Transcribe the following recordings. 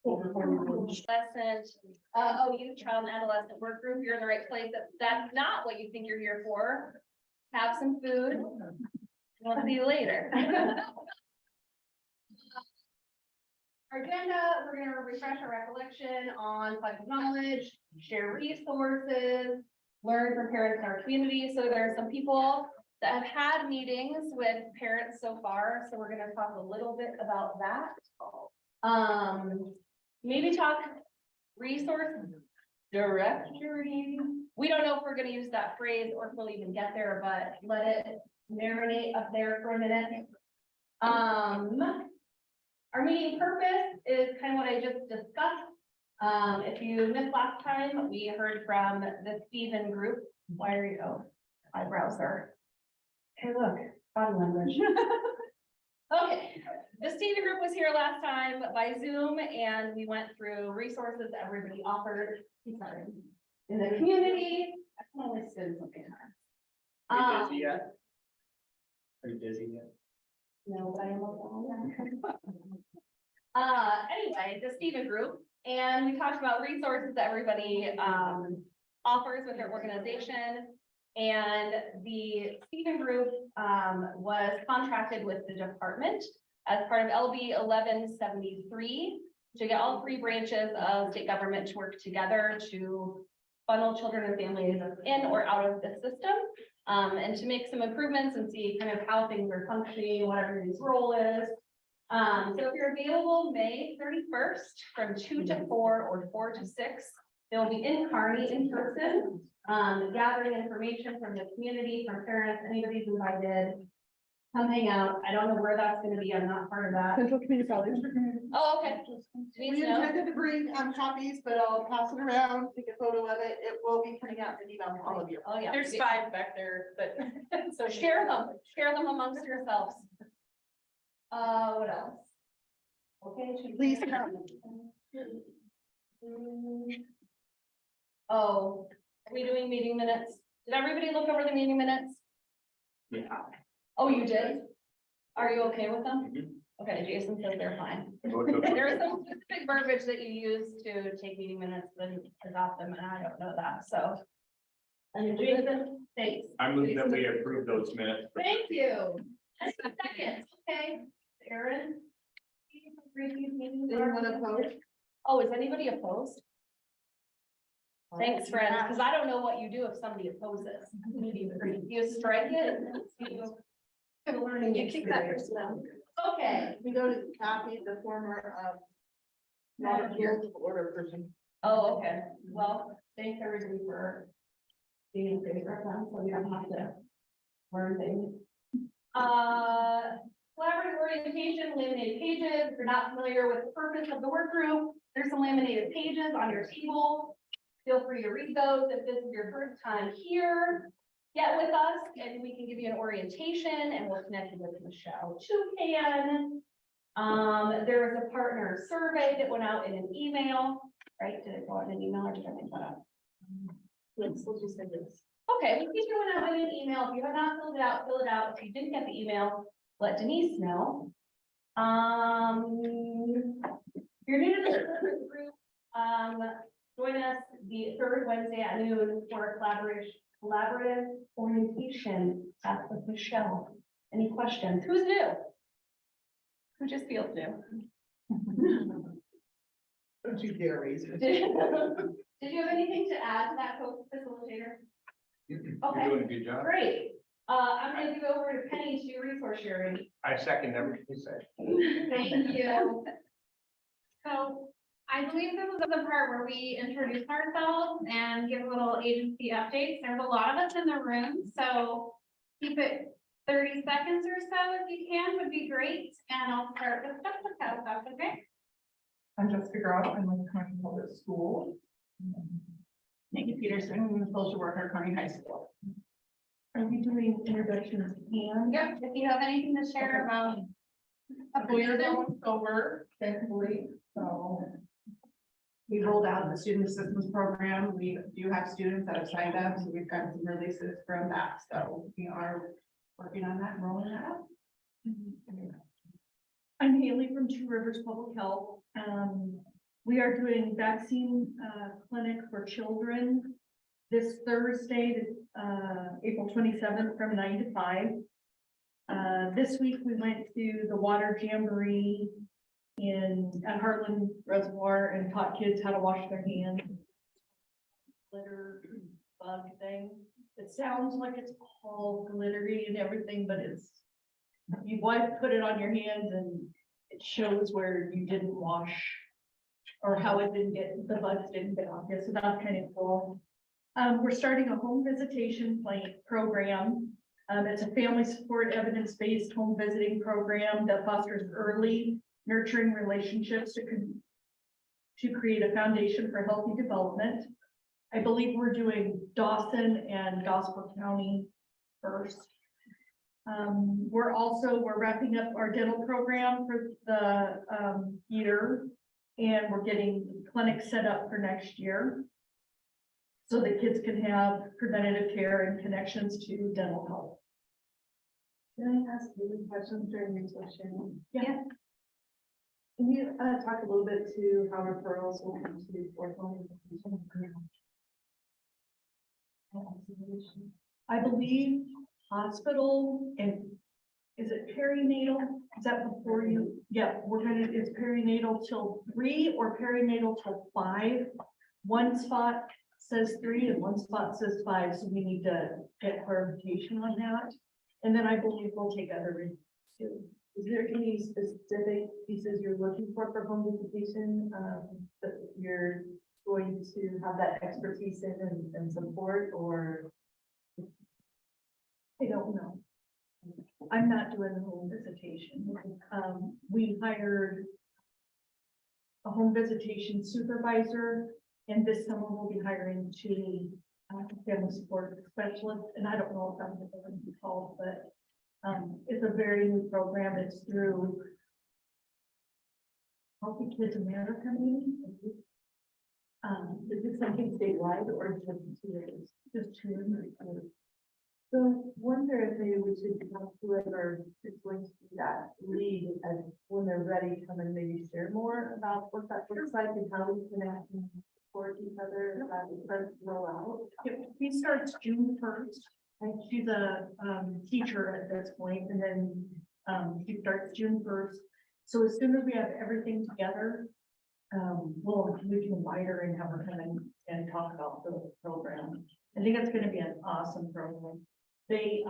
Adolescent, youth, child and adolescent work group, you're in the right place. That's not what you think you're here for. Have some food. We'll see you later. Our agenda, we're gonna refresh our recollection on collective knowledge, share resources, learn from parents in our community. So there are some people that have had meetings with parents so far, so we're gonna talk a little bit about that. Maybe talk resource directory. We don't know if we're gonna use that phrase or if we'll even get there, but let it marinate up there for a minute. Our meeting purpose is kind of what I just discussed. If you missed last time, we heard from the Stephen group. Why are you, my browser. Hey, look, body language. Okay, the Stephen group was here last time by Zoom and we went through resources that everybody offered in the community. I can only spend something. Are you busy yet? Are you busy yet? No, but I am alone. Anyway, the Stephen group, and we talked about resources that everybody offers with their organization. And the Stephen group was contracted with the department as part of LB 1173 to get all three branches of state government to work together to funnel children and families in or out of the system. And to make some improvements and see kind of how things are functioning, what everybody's role is. So if you're available May 31st from 2 to 4 or 4 to 6, they'll be in Kearney in person, gathering information from the community, from parents, anybody's invited. Come hang out. I don't know where that's going to be. I'm not part of that. Central Community College. Oh, okay. We Denise, no? intended to bring copies, but I'll pass it around, take a photo of it. It will be coming out in an email to all of you. Oh, yeah. There's 5 back there, but So share them amongst yourselves. What else? Okay. Please come. Oh, are we doing meeting minutes? Did everybody look over the meeting minutes? Yeah. Oh, you did? Are you okay with them? Mhm. Okay, Jason says they're fine. Vote to approve. There is some specific verbiage that you use to take meeting minutes and adopt them, and I don't know that, so. And Jason, thanks. I move that we approve those minutes. Thank you. Second, okay, Aaron. Anyone opposed? Oh, is anybody opposed? Thanks, friends, because I don't know what you do if somebody opposes. You strike it? Kind of learning. You kick that person out. Okay, We go to Kathy, the former, not here to order person. oh, okay, well, thanks everybody for being in favor of them, so we don't have to learn things. Collaborative orientation, laminated pages. If you're not familiar with the purpose of the work group, there's some laminated pages on your table. Feel free to read those. If this is your first time here, get with us and we can give you an orientation and we'll connect you with Michelle Toucan. There was a partner survey that went out in an email, right? Did it go out in an email or did I make that up? Let's just say this. Okay, we keep going out in an email. If you have not filled it out, fill it out. If you didn't get the email, let Denise know. If you're new to the group, join us the third Wednesday at noon for a collaborative orientation. That's with Michelle. Any questions? Who's new? Who just feels new? Don't you dare raise it. Did you have anything to add to that co-facilitator? You're Okay. doing a good job. Great. I'm gonna give it over to Penny to do resource sharing. I second everything you said. Thank you. So I believe this is the part where we introduce ourselves and give little agency updates. There's a lot of us in the room, so keep it 30 seconds or so if you can, would be great. And I'll start with Jessica, if that's okay. I'm Jessica Grout. I'm with Kearney Public School. Nikki Peterson, I'm a social worker at Kearney High School. Are we doing introductions and? Yep, if you have anything to share about. We're going over, thankfully, so. We rolled out the student assistance program. We do have students that have signed up, so we've got some releases from that, so we are working on that and rolling that out. I'm Haley from Two Rivers Public Health. We are doing vaccine clinic for children this Thursday, April 27th from 9 to 5. This week we went to the water jamboree at Heartland Reservoir and taught kids how to wash their hands. Glitter bug thing. It sounds like it's all glittery and everything, but you put it on your hands and it shows where you didn't wash or how the bugs didn't get on you. So that's kind of cool. We're starting a home visitation program. It's a family support evidence-based home visiting program that fosters early nurturing relationships to create a foundation for healthy development. I believe we're doing Dawson and Gospel County first. We're wrapping up our dental program for the year, and we're getting clinics set up for next year so that kids can have preventative care and connections to dental health. Can I ask you a question during your session? Yeah. Can you talk a little bit to how referrals will come to Fort Home? I believe hospital and is it perinatal? Is that before you? Yeah, it's perinatal till 3 or perinatal till 5. One spot says 3 and one spot says 5, so we need to get clarification on that. And then I believe we'll take other reasons too. Is there any specific pieces you're looking for home visitation, that you're going to have that expertise in and support, or? I don't know. I'm not doing the home visitation. We hired a home visitation supervisor, and this summer we'll be hiring 2 family support specialists, and I don't know if I'm going to be called, but it's a very new program. It's through Healthy Kids America, maybe. Is it something statewide or just 2 years? Just 2 years. So wonder if maybe we should have whoever is going to be that lead, as when they're ready, come and maybe share more about what that looks like and how we can act and support each other as it starts to roll out. He starts June 1st. And she's a teacher at this point, and then she starts June 1st. So as soon as we have everything together, we can invite her and have her come in and talk about the program. I think it's going to be an awesome program. They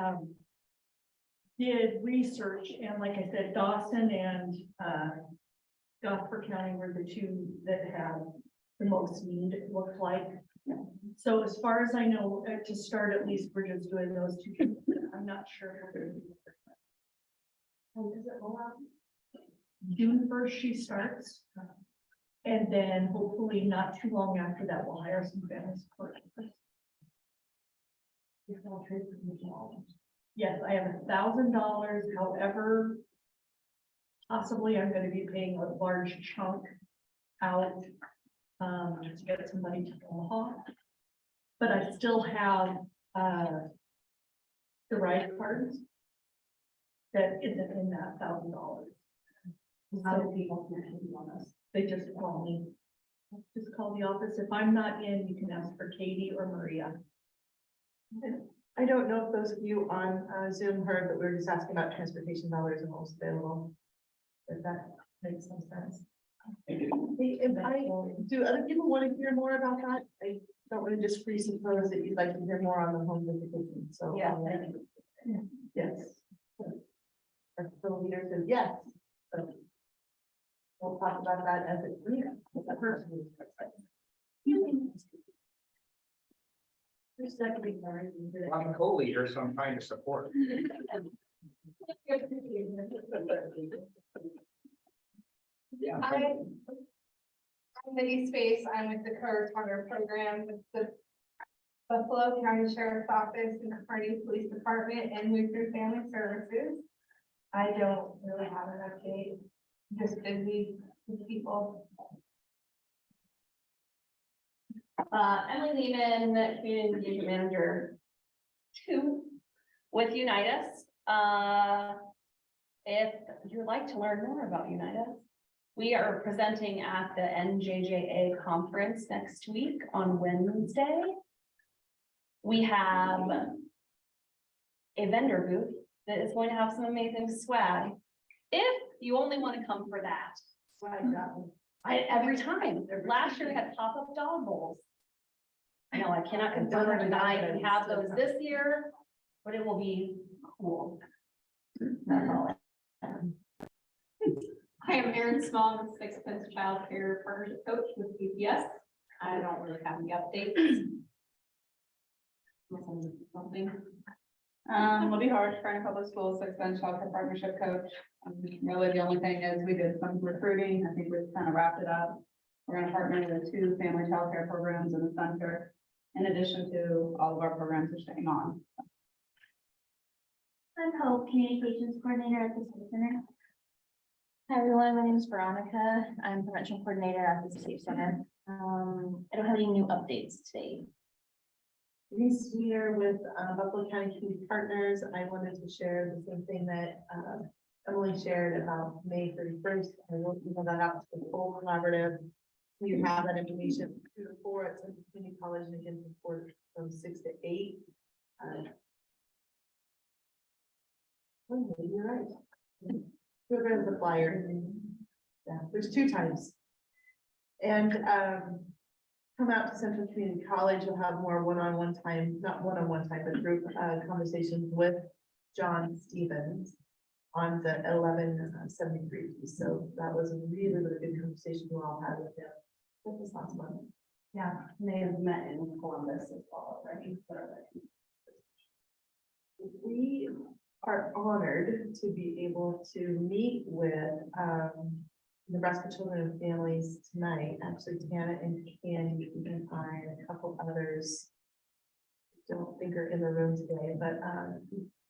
did research, and like I said, Dawson and Gospel County were the 2 that had the most need, it looked like. So as far as I know, to start, at least we're just doing those 2. I'm not sure how they're doing. When does it roll out? June 1st, she starts. And then hopefully not too long after that, we'll hire some family support. Yes, I have $1,000. However, possibly I'm going to be paying a large chunk out to get some money to Omaha. But I still have the ride cards that isn't in that $1,000. How do people connect on us? They just call me. Just call the office. If I'm not in, you can ask for Katie or Maria. I don't know if those of you on Zoom heard, but we were just asking about transportation dollars and what was available. If that makes some sense. Hey, do other people want to hear more about that? I don't want to just presuppose that you'd like to hear more on the home visitation, so. Yeah. Yes. Our school leader says yes. So we'll talk about that as it. Who's seconding Mary? I'm a co-leader, so I'm trying to support. Yeah. I'm the East Base. I'm with the co-responder program with the Buffalo County Sheriff's Office and the Kearney Police Department and Move Through Family Services. I don't really have an update, just busy with people. Emily Lehman, Community Engagement Manager 2 with Unitas. If you'd like to learn more about Unitas, We are presenting at the NJJA conference next week on Wednesday. We have a vendor booth that is going to have some amazing swag. If you only want to come for that. Every time, last year we had pop-up dog bowls. I know, I cannot confirm or deny if we have those this year, but it will be cool. That's all. I am Erin Small, I'm the Sixth Sense Child Care Partnership Coach with PPS. I don't really have any updates. Unless I'm missing something. Libby Harsh, Fresno Public Schools, Sixth Sense Child Care Partnership Coach. Really, the only thing is we did some recruiting. I think we've kind of wrapped it up. We're gonna partner with 2 family child care programs in the center, in addition to all of our programs are staying on. I'm Hope, Communications Coordinator at the Safe Center. Hi, everyone. My name is Veronica. I'm Prevention Coordinator at the Safe Center. I don't have any new updates today. This year with Buffalo County Community Partners, I wanted to share the same thing that Emily shared about May 31st. I will email that out to the full collaborative. You have that information 2 to 4 at Central Community College and again from 6 to 8. Oh, you're right. Programs the flyer. Yeah, there's 2 times. And come out to Central Community College, you'll have more one-on-one time, not one-on-one time, but group conversations with John Stevens on the 1173. So that was a really, really good conversation we all had with him. That was last month. Yeah, they have met in Columbus as well, right? We are honored to be able to meet with Nebraska Children and Families tonight. Actually, Tana and Candy and I and a couple others don't think are in the room today, but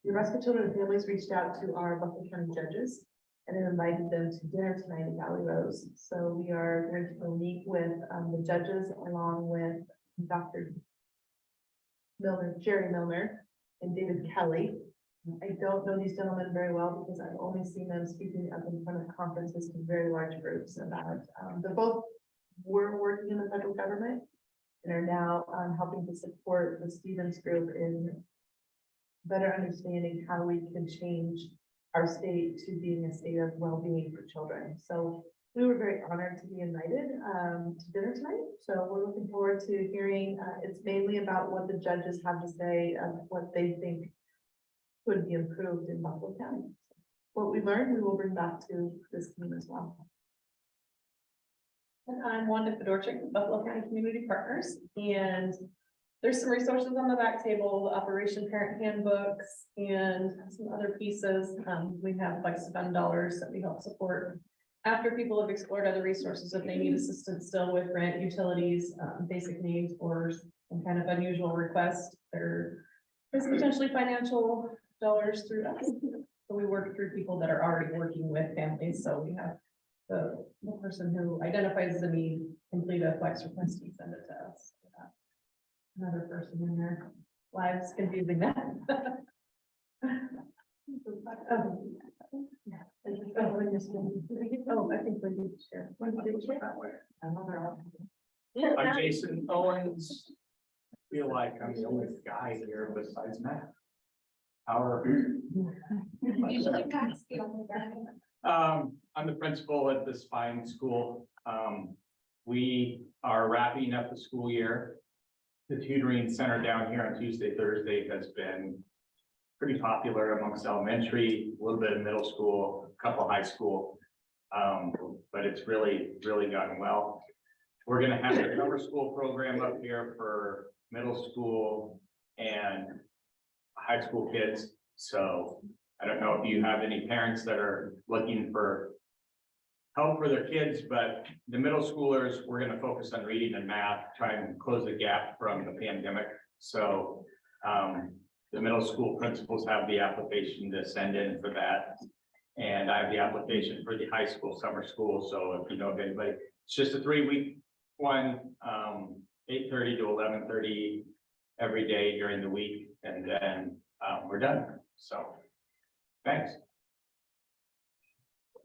Nebraska Children and Families reached out to our Buffalo County judges and then invited them to dinner tonight at Valley Rose. So we are going to go meet with the judges along with Dr. Milner, Jerry Milner, and David Kelly. I don't know these gentlemen very well because I've only seen them speaking up in front of conferences to very large groups about, they both were working in the federal government and are now helping to support the Stevens Group in better understanding how we can change our state to being a state of well-being for children. So we were very honored to be invited to dinner tonight. So we're looking forward to hearing, it's mainly about what the judges have to say of what they think could be improved in Buffalo County. What we learned, we will bring back to this team as well. And I'm Wanda Fedorchik with Buffalo County Community Partners, and there's some resources on the back table, the Operation Parent Handbooks, and some other pieces. We have like spend dollars that we help support after people have explored other resources. If they need assistance still with rent, utilities, basic needs, or some kind of unusual request, there is potentially financial dollars through us. So we work through people that are already working with families. So we have the person who identifies the need, complete a flex request and send it to us. Another person in their lives confusing that. Oh, I think we need to share. I'm Jason Owens. Feel like I'm the only guy here besides Matt. Usually Pat's the only guy. I'm the principal at this fine school. We are wrapping up the school year. The tutoring center down here on Tuesday, Thursday has been pretty popular amongst elementary, a little bit of middle school, a couple high school. But it's really gotten well. We're gonna have a summer school program up here for middle school and high school kids. So I don't know if you have any parents that are looking for help for their kids, but the middle schoolers, we're gonna focus on reading and math, try and close the gap from the pandemic. So the middle school principals have the application to send in for that. And I have the application for the high school summer school. So if you know of anybody, it's just a 3-week one, 8:30 to 11:30 every day during the week, and then we're done. So thanks.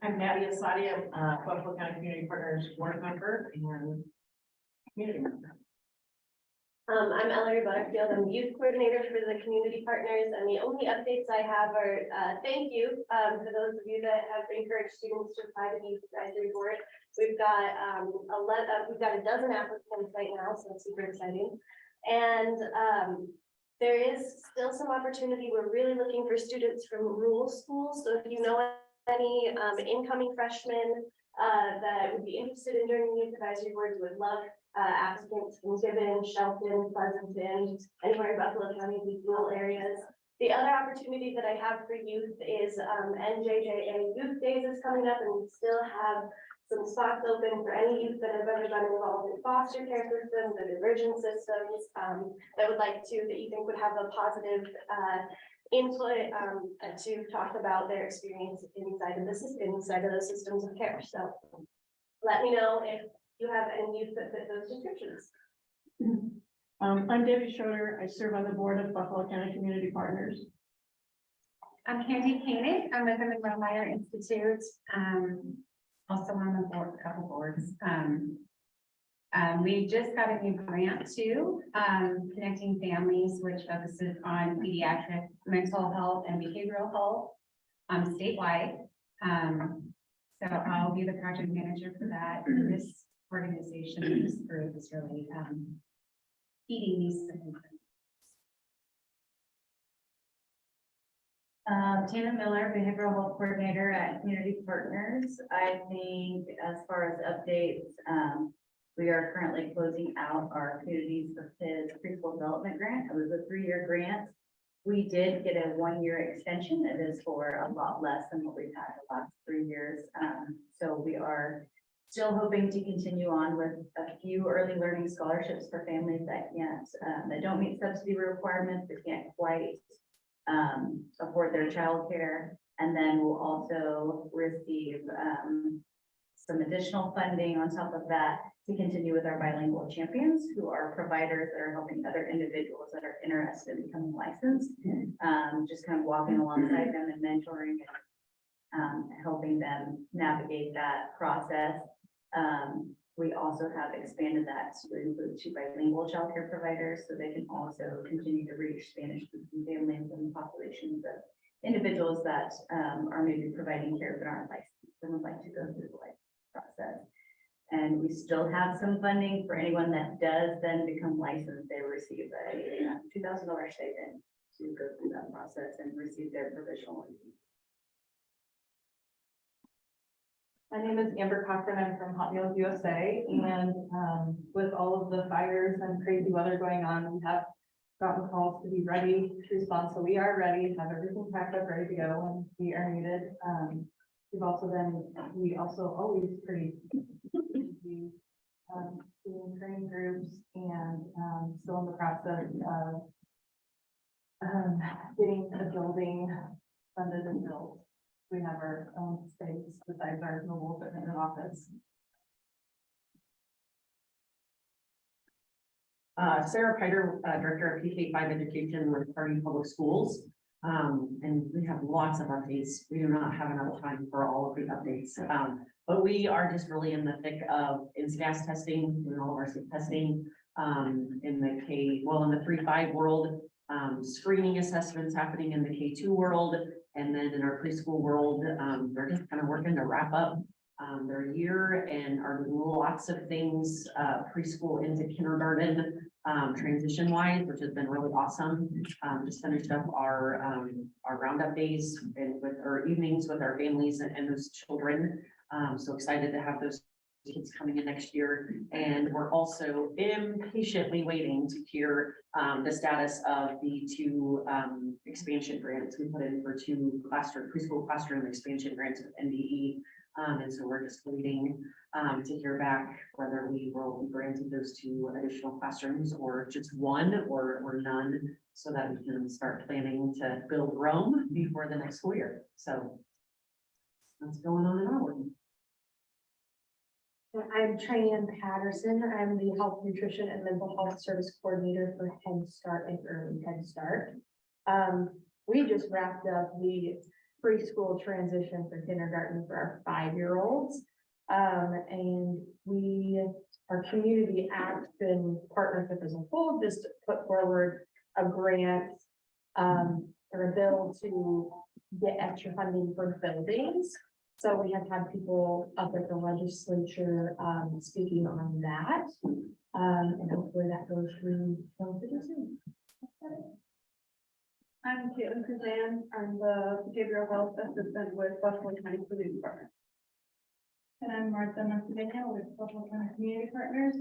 I'm Nadia Sadia, Buffalo County Community Partners Board Member and community member. I'm Ellery Butterfield. I'm youth coordinator for the community partners, and the only updates I have are, thank you, for those of you that have encouraged students to apply to the youth advisory board. We've got, we've got a dozen applicants right now, so it's super exciting. And, there is still some opportunity. We're really looking for students from rural schools. So if you know any, incoming freshmen, that would be interested in joining the youth advisory board, we would love applicants from Gibbon, Shelton, Pleasanton, anywhere in Buffalo County, these rural areas. The other opportunity that I have for youth is NJJA Youth Days is coming up, and we still have some spots open for any youth that have ever been involved in foster care systems and diversion systems that would like to, that you think would have a positive input to talk about their experience inside of the systems of care. So let me know if you have any youth that fit those descriptions. I'm Debbie Schroeder. I serve on the board of Buffalo County Community Partners. I'm Candy Koenig. I'm with the Monroe Meyer Institute. Also on the board, a couple boards. We just got a new grant too, Connecting Families, which focuses on pediatric mental health and behavioral health, statewide. So I'll be the project manager for that. This organization, this group is really, feeding these. Tina Miller, Behavioral Health Coordinator at Community Partners. I think as far as updates, we are currently closing out our Communities for Kids Preschool Development Grant. It was a 3-year grant. We did get a 1-year extension. It is for a lot less than what we've had the last 3 years. So we are still hoping to continue on with a few early learning scholarships for families that can't, that don't meet subsidy requirements, that can't quite afford their childcare. And then we'll also receive some additional funding on top of that to continue with our bilingual champions, who are providers that are helping other individuals that are interested in becoming licensed. Just kind of walking alongside them and mentoring and helping them navigate that process. We also have expanded that to include 2 bilingual childcare providers, so they can also continue to reach Spanish-speaking families and populations of individuals that are maybe providing care but aren't licensed and would like to go through the license process. And we still have some funding for anyone that does then become licensed. They receive a $2,000 stipend to go through that process and receive their provisional license. My name is Amber Cochran. I'm from Hot Meals USA, and with all of the fires and crazy weather going on, we have gotten calls to be ready to respond. So we are ready, have everything packed up, ready to go when we are needed. We also always pretty busy doing training groups and still in the process of getting a building funded and built. We have our own space besides our mobile equipment office. Sarah Piter, Director of PK5 Education with Harding Public Schools. And we have lots of updates. We do not have enough time for all of the updates. But we are just really in the thick of gas testing, doing all of our state testing in the in the 3-5 world, screening assessments happening in the K2 world. And then in our preschool world, they're just kind of working to wrap up their year and are doing lots of things, preschool into kindergarten, transition wise, which has been really awesome. Just finished up our roundup days and with our evenings with our families and those children. So excited to have those kids coming in next year. And we're also impatiently waiting to hear the status of the 2 expansion grants. We put in for 2 preschool classroom expansion grants with NDE. And so we're just waiting to hear back whether we will be granted those 2 additional classrooms or just 1 or none, so that we can start planning to build Rome before the next school year. So that's going on in our world. I'm Traian Patterson. I'm the Health, Nutrition, and Mental Health Service Coordinator for Head Start and Early Head Start. We just wrapped up the preschool transition for kindergarten for our 5-year-olds. And our community act been partnered with as a whole, just put forward a grant, or a bill to get extra funding for buildings. So we have had people up at the legislature, speaking on that. And hopefully that goes through relatively soon. I'm Caitlin Kazan. I'm the behavioral health assistant with Buffalo County Community Partners. And I'm Martha Montenegro with Buffalo County Community Partners.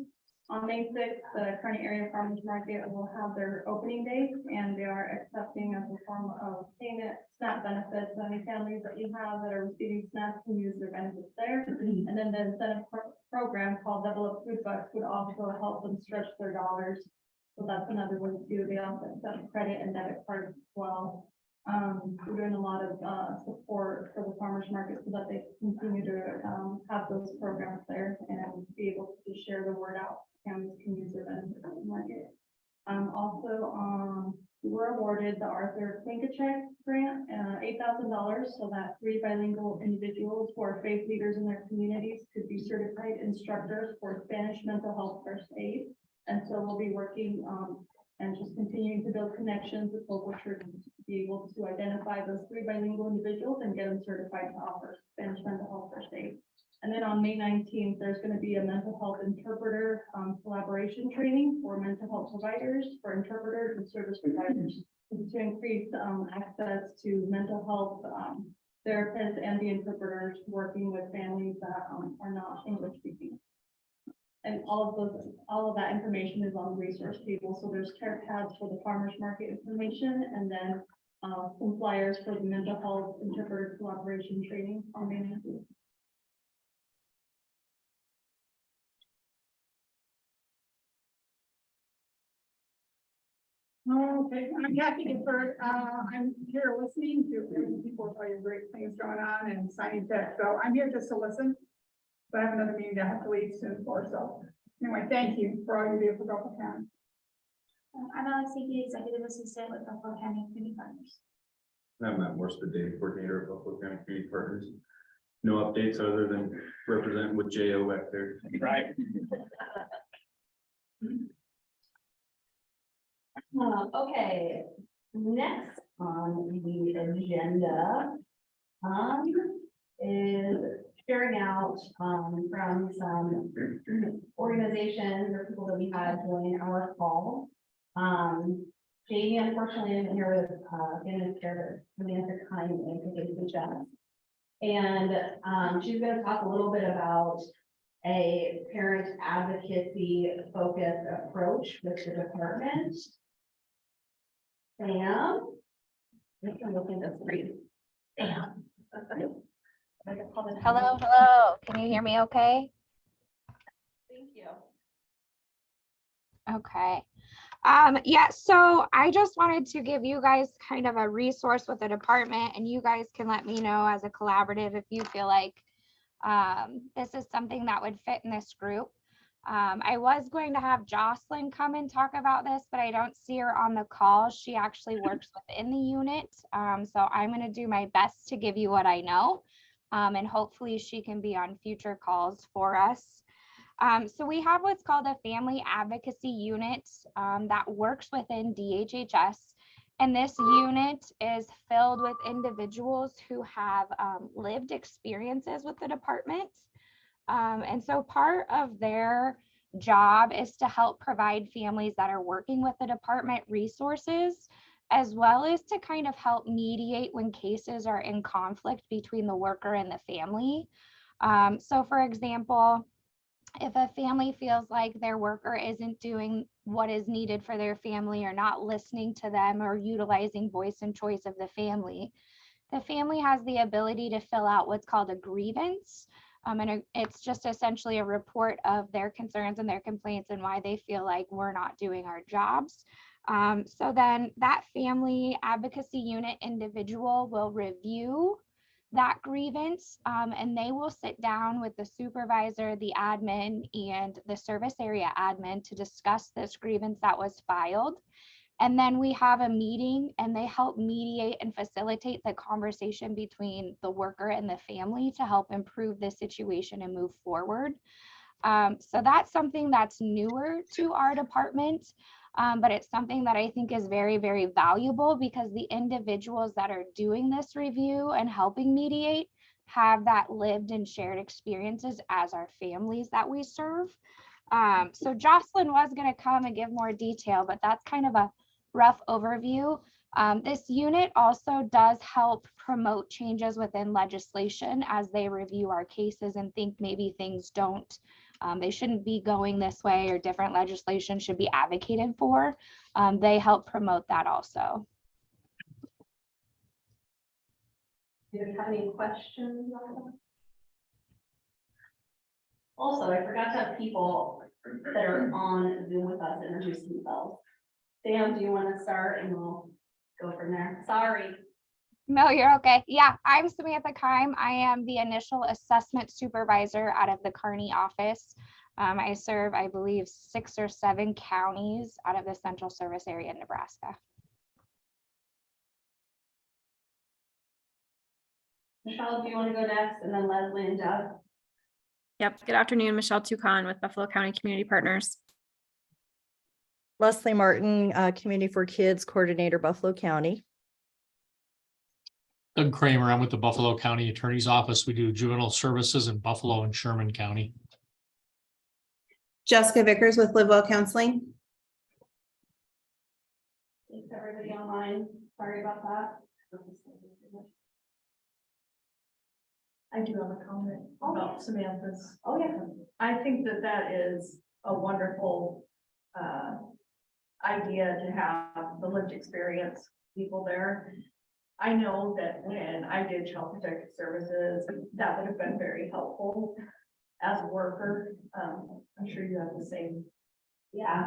On May 6th, the Kearney Area Farmers Market will have their opening day, and they are accepting as a form of payment SNAP benefits. Any families that you have that are receiving SNAP can use their benefits there. And then the incentive program called Double Up Food Bucks would also help them stretch their dollars. So that's another one too. They also accept credit and debit cards as well. We're doing a lot of support for the farmers market so that they continue to have those programs there and be able to just share the word out. Families can use their benefits in the market. Also, we were awarded the Arthur Pinkachek grant, $8,000, so that 3 bilingual individuals who are faith leaders in their communities could be certified instructors for Spanish mental health first aid. And so we'll be working and just continuing to build connections with local churches to be able to identify those 3 bilingual individuals and get them certified to offer Spanish mental health first aid. And then on May 19th, there's going to be a mental health interpreter collaboration training for mental health providers, for interpreters and service providers to increase access to mental health therapists and the interpreters working with families that are not English speaking. And all of that information is on the resource table. So there's care pads for the farmers market information, and then some flyers for the mental health interpreter collaboration training on May 19th. Okay, I'm Kathy Gifford. I'm here listening to people tell you great things going on and signing checks. So I'm here just to listen. But I have another meeting that I have to leave soon for. So anyway, thank you for all you do for Buffalo County. I'm Alexi, executive assistant with Buffalo County Community Partners. I'm Matt Morse, the data coordinator of Buffalo County Community Partners. No updates other than representing with JO back there. Right. Okay, next on the agenda is sharing out from some organizations or people that we had join our call. Jamie unfortunately isn't here with Family Care, Samantha Kine and HHS. And she's going to talk a little bit about a parent advocacy focused approach with the department. Sam, you can look at the screen. Sam. Hello. Can you hear me okay? Thank you. Okay. Yeah, so I just wanted to give you guys kind of a resource with the department, and you guys can let me know as a collaborative if you feel like this is something that would fit in this group. I was going to have Jocelyn come and talk about this, but I don't see her on the call. She actually works within the unit. So I'm going to do my best to give you what I know. And hopefully she can be on future calls for us. So we have what's called a family advocacy unit that works within DHHS. And this unit is filled with individuals who have lived experiences with the department. And so part of their job is to help provide families that are working with the department resources, as well as to kind of help mediate when cases are in conflict between the worker and the family. So for example, if a family feels like their worker isn't doing what is needed for their family or not listening to them or utilizing voice and choice of the family has the ability to fill out what's called a grievance. And it's just essentially a report of their concerns and their complaints and why they feel like we're not doing our jobs. So then that family advocacy unit individual will review that grievance and they will sit down with the supervisor, the admin, and the service area admin to discuss this grievance that was filed. And then we have a meeting and they help mediate and facilitate the conversation between the worker and the family to help improve the situation and move forward. So that's something that's newer to our department, but it's something that I think is very, very valuable because the individuals that are doing this review and helping mediate have that lived and shared experiences as our families that we serve. So Jocelyn was going to come and give more detail, but that's kind of a rough overview. This unit also does help promote changes within legislation as they review our cases and think maybe things don't, they shouldn't be going this way or different legislation should be advocated for. They help promote that also. Do you have any questions? Also, I forgot to have people that are on Zoom with us introduce themselves. Sam, do you want to start and we'll go from there? Sorry. No, you're okay. Yeah, I'm Samantha Kime. I am the initial assessment supervisor out of the Kearney office. I serve, I believe, 6 or 7 counties out of the central service area in Nebraska. Michelle, do you want to go next? And then Leslie and Jeff. Yep. Good afternoon, Michelle Toucan with Buffalo County Community Partners. Leslie Martin, Community for Kids Coordinator, Buffalo County. Doug Kramer, I'm with the Buffalo County Attorney's Office. We do juvenile services in Buffalo and Sherman County. Jessica Vickers with Live Well Counseling. Thanks everybody online. Sorry about that. I do have a comment about Samantha's. Oh, yeah. I think that that is a wonderful idea to have the lived experience people there. I know that when I did Child Protective Services, that would have been very helpful as a worker. I'm sure you have the same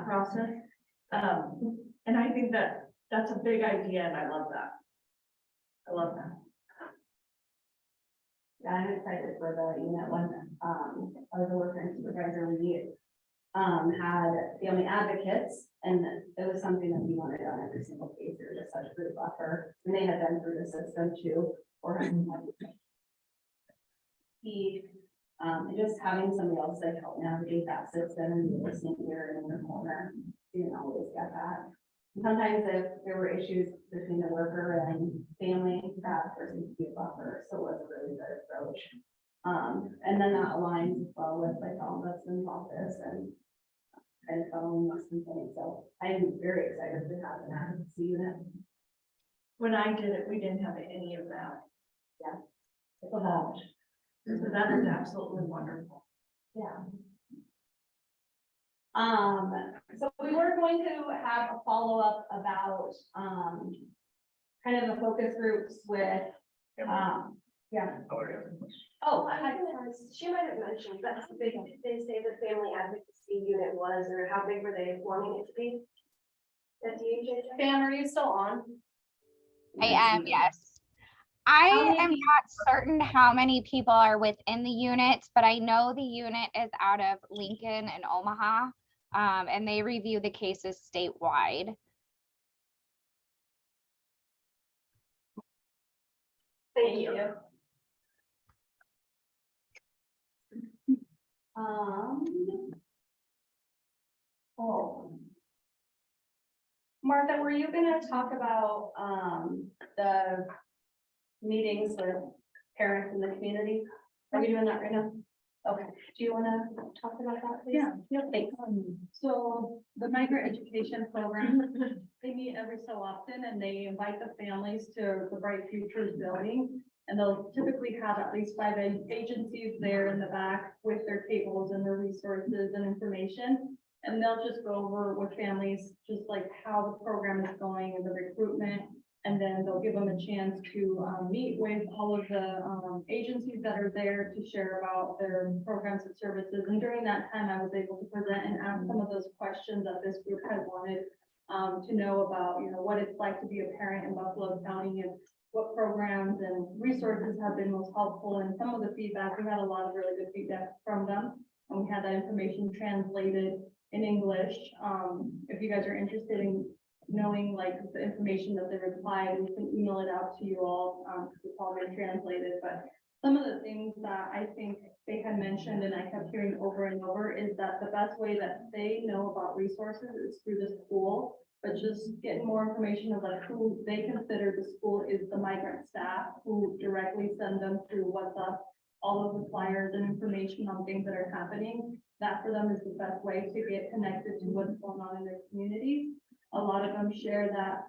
process. And I think that that's a big idea and I love that. I love that. Yeah, I'm excited for the unit when I was a worker and supervisor, we had family advocates, and it was something that we wanted on every single case. There was such a good buffer, and they had been through the system too, or and just having somebody else that help navigate that system and listening here in the corner, you didn't always get that. Sometimes if there were issues between the worker and family, that person could be a buffer, so it was a really good approach. And then that aligns well with like Ombudsman's office and phone and things, so I'm very excited to have an advocacy unit. When I did it, we didn't have any of that. Yeah. It's a lot. So that is absolutely wonderful. Yeah. So we were going to have a follow-up about, kind of the focus groups with, yeah. Oh, she might have mentioned, that's how big did they say the family advocacy unit was, or how big were they wanting it to be? At DHA? Pam, are you still on? I am, yes. I am not certain how many people are within the unit, but I know the unit is out of Lincoln and Omaha, and they review the cases statewide. Thank you. Martha, were you gonna talk about, the meetings with parents in the community? Are we doing that right now? Okay, do you wanna talk about that, please? Yeah. Thanks. So the migrant education program, they meet every so often and they invite the families to the Bright Futures building. And they'll typically have at least 5 agencies there in the back with their tables and their resources and information. And they'll just go over with families, just like how the program is going and the recruitment. And then they'll give them a chance to meet with all of the agencies that are there to share about their programs and services. And during that time, I was able to present and ask some of those questions that this group had wanted to know about, you know, what it's like to be a parent in Buffalo County and what programs and resources have been most helpful. And some of the feedback, we had a lot of really good feedback from them. And we had that information translated in English. If you guys are interested in knowing like the information that they replied, we can email it out to you all, because it's all been translated, but some of the things that I think they had mentioned and I kept hearing over and over is that the best way that they know about resources is through the school, but just getting more information of like who they consider the school is the migrant staff who directly send them through WhatsApp all of the flyers and information on things that are happening. That for them is the best way to get connected to what's going on in their communities. A lot of them share that,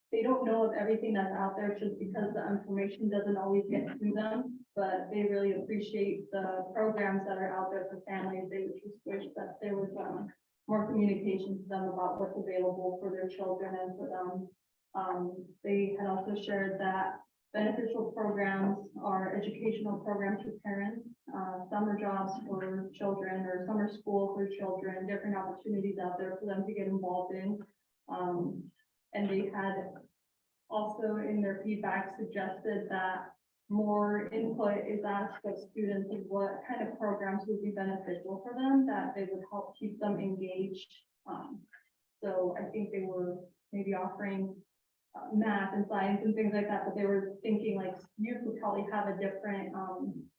they don't know of everything that's out there just because the information doesn't always get to them, but they really appreciate the programs that are out there for families. They just wish that there was, more communication to them about what's available for their children and for them. They had also shared that beneficial programs are educational programs for parents, summer jobs for children or summer school for children, different opportunities out there for them to get involved in. And they had also in their feedback suggested that more input is asked of students of what kind of programs would be beneficial for them, that they would help keep them engaged. So I think they were maybe offering math and science and things like that, but they were thinking like youth would probably have a different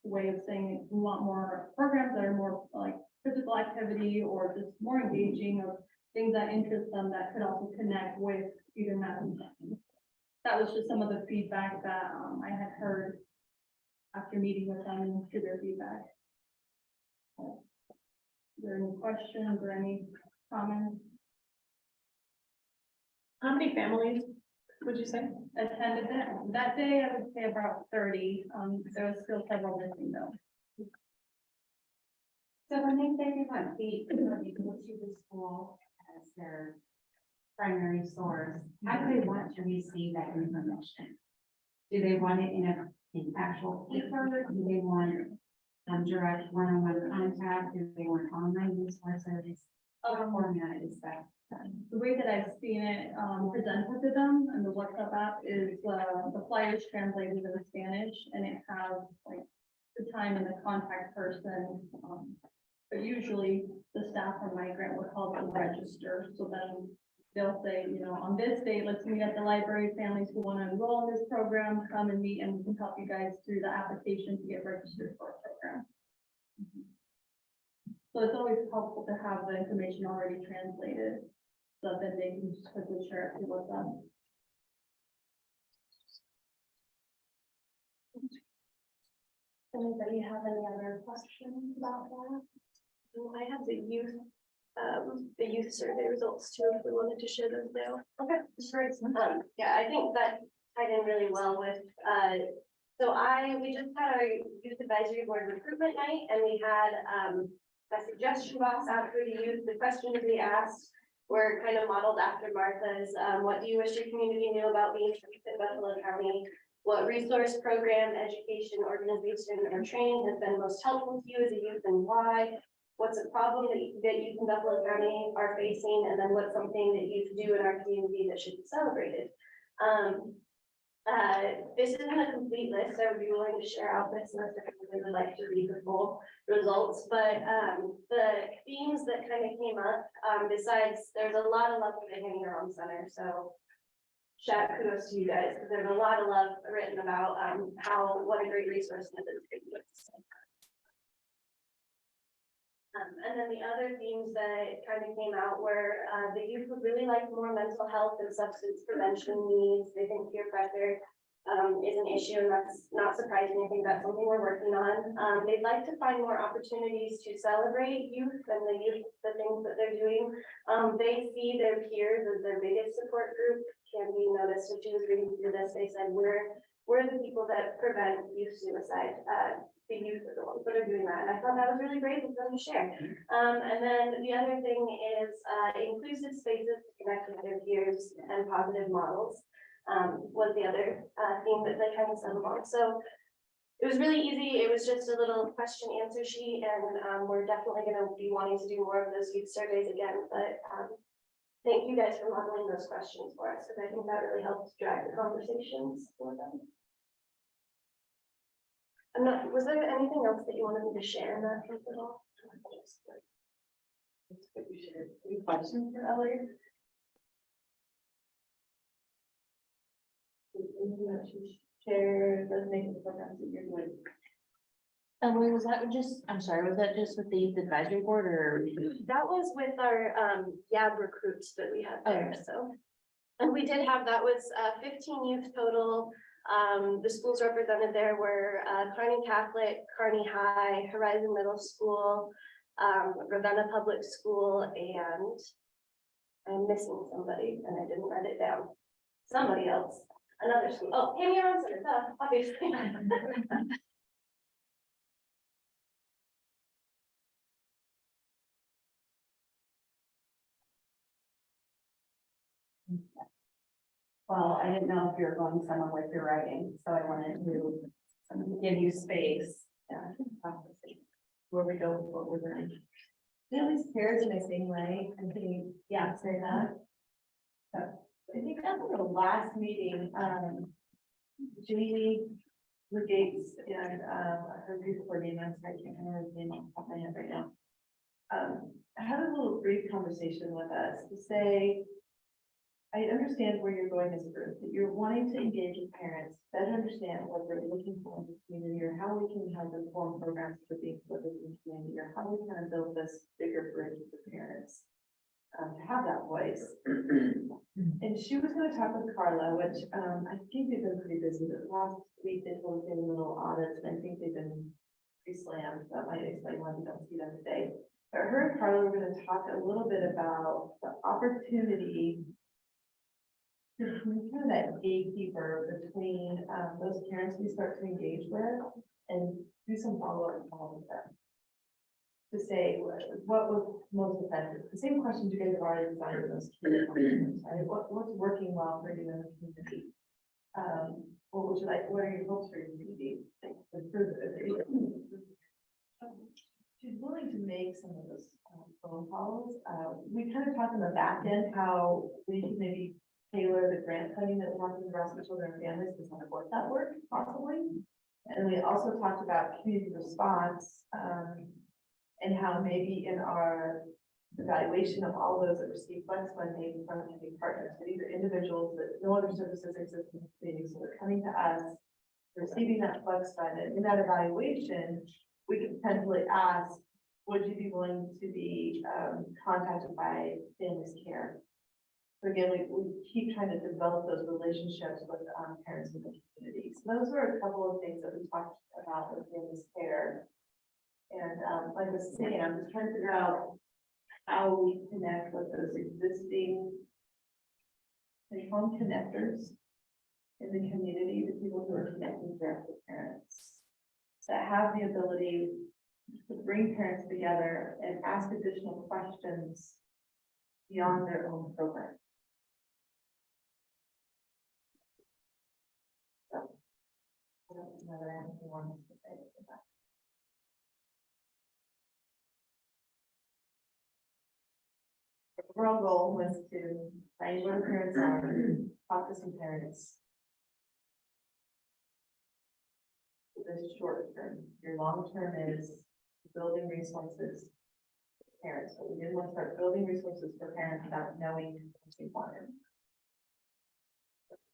way of saying we want more programs that are more like physical activity or just more engaging of things that interest them that could also connect with either math and science. That was just some of the feedback that I had heard after meeting with them and through their feedback. Is there any questions or any comments? How many families would you say? Attended that day? I would say about 30. There was still several missing though. So when they say they want the, they go to the school as their primary source, how do they want to receive that information? Do they want it in an actual paper? Do they want direct one-on-one contact? Do they want online resources? What format is that? The way that I've seen it presented to them and the WhatsApp app is the flyers translated into Spanish and it has like the time and the contact person. But usually the staff from Migrant would help them register. So then they'll say, you know, on this date, let's meet at the library. Families who want to enroll in this program, come and meet and we can help you guys through the application to get registered for a program. So it's always helpful to have the information already translated so that they can just quickly share it with them. Anybody have any other questions about that? I have the youth survey results too, if we wanted to share those now. Okay, great. Yeah, I think that tied in really well with, we just had our youth advisory board recruitment night and we had, a suggestion box out for the youth. The questions we asked were kind of modeled after Martha's. What do you wish your community knew about being in Buffalo County? What resource, program, education, organization, or training has been most helpful to you as a youth and why? What's a problem that youth in Buffalo County are facing? And then what's something that youth do in our community that should be celebrated? This isn't a complete list. I would be willing to share out this list if you would like to read the full results, but the themes that kind of came up, besides there's a lot of love for the hanging around center, so shout kudos to you guys, because there's a lot of love written about what a great resource it is. And then the other themes that kind of came out were the youth would really like more mental health and substance prevention needs. They think peer pressure is an issue, and that's not surprising. I think that's something we're working on. They'd like to find more opportunities to celebrate youth and the things that they're doing. They see their peers as their biggest support group. Candy noticed when she was reading through this, they said we're the people that prevent youth suicide. The youth are the ones that are doing that. And I thought that was really great of them to share. And then the other thing is inclusive spaces to connect with their peers and positive models was the other theme that they kind of settled on. So it was really easy. It was just a little question answer sheet, and we're definitely going to be wanting to do more of those youth surveys again. But thank you guys for modeling those questions for us, because I think that really helps drive the conversations for them. Was there anything else that you wanted me to share in that piece at all? Any questions for Elliot? Share, doesn't make the programs that you're doing. Emily, was that just, I'm sorry, was that just with the youth advisory board or? That was with our YAB recruits that we had there, so. And we did have, that was 15 youth total. The schools represented there were Kearney Catholic, Kearney High, Horizon Middle School, Ravenna Public School, and I'm missing somebody and I didn't write it down. Somebody else, another school. Oh, Amy Robinson, obviously. Well, I didn't know if you were going somewhere with your writing, so I wanted to give you space. Where we go with what we're doing. Families pairs missing, right? I think, yeah, say that. I think after the last meeting, Jamie Gates and her youth coordinator, I can't remember his name off the top of my head right now. Had a little brief conversation with us to say, I understand where you're going as a group, that you're wanting to engage with parents, better understand what they're looking for in the community, or how we can help inform programs for being delivered in the community, or how we kind of build this bigger bridge with parents to have that voice. And she was going to talk with Carla, which I think they've been pretty busy. But last week they told us they had little audits, and I think they've been pretty slammed. That might explain why we don't see them today. But her and Carla were going to talk a little bit about the opportunity to be kind of that gatekeeper between those parents we start to engage with and do some follow-up calls with them. To say what was most effective. The same questions you guys have already designed in those key questions, right? What's working well for you in the community? What would you like, what are your hopes for your community? She's willing to make some of those phone calls. We kind of talked in the back end how we can maybe tailor the grant funding that we have for the rest of children and families to support that work possibly. And we also talked about community response and how maybe in our evaluation of all those that receive flex funding from community partners, that these are individuals that no other services exist in the community, so they're coming to us, receiving that flex fund, and in that evaluation, we could potentially ask, would you be willing to be contacted by Families Care? So again, we keep trying to develop those relationships with parents in the community. So those are a couple of things that we talked about with Families Care. And like I was saying, I'm just trying to figure out how we connect with those existing, they call them connectors in the community, the people who are connecting directly with parents, that have the ability to bring parents together and ask additional questions beyond their own program. So, I don't know that I have anything more to say about that. The overall goal was to find where the parents are, talk to some parents. This short term, your long term is building resources for parents, but we didn't want to start building resources for parents without knowing what they wanted.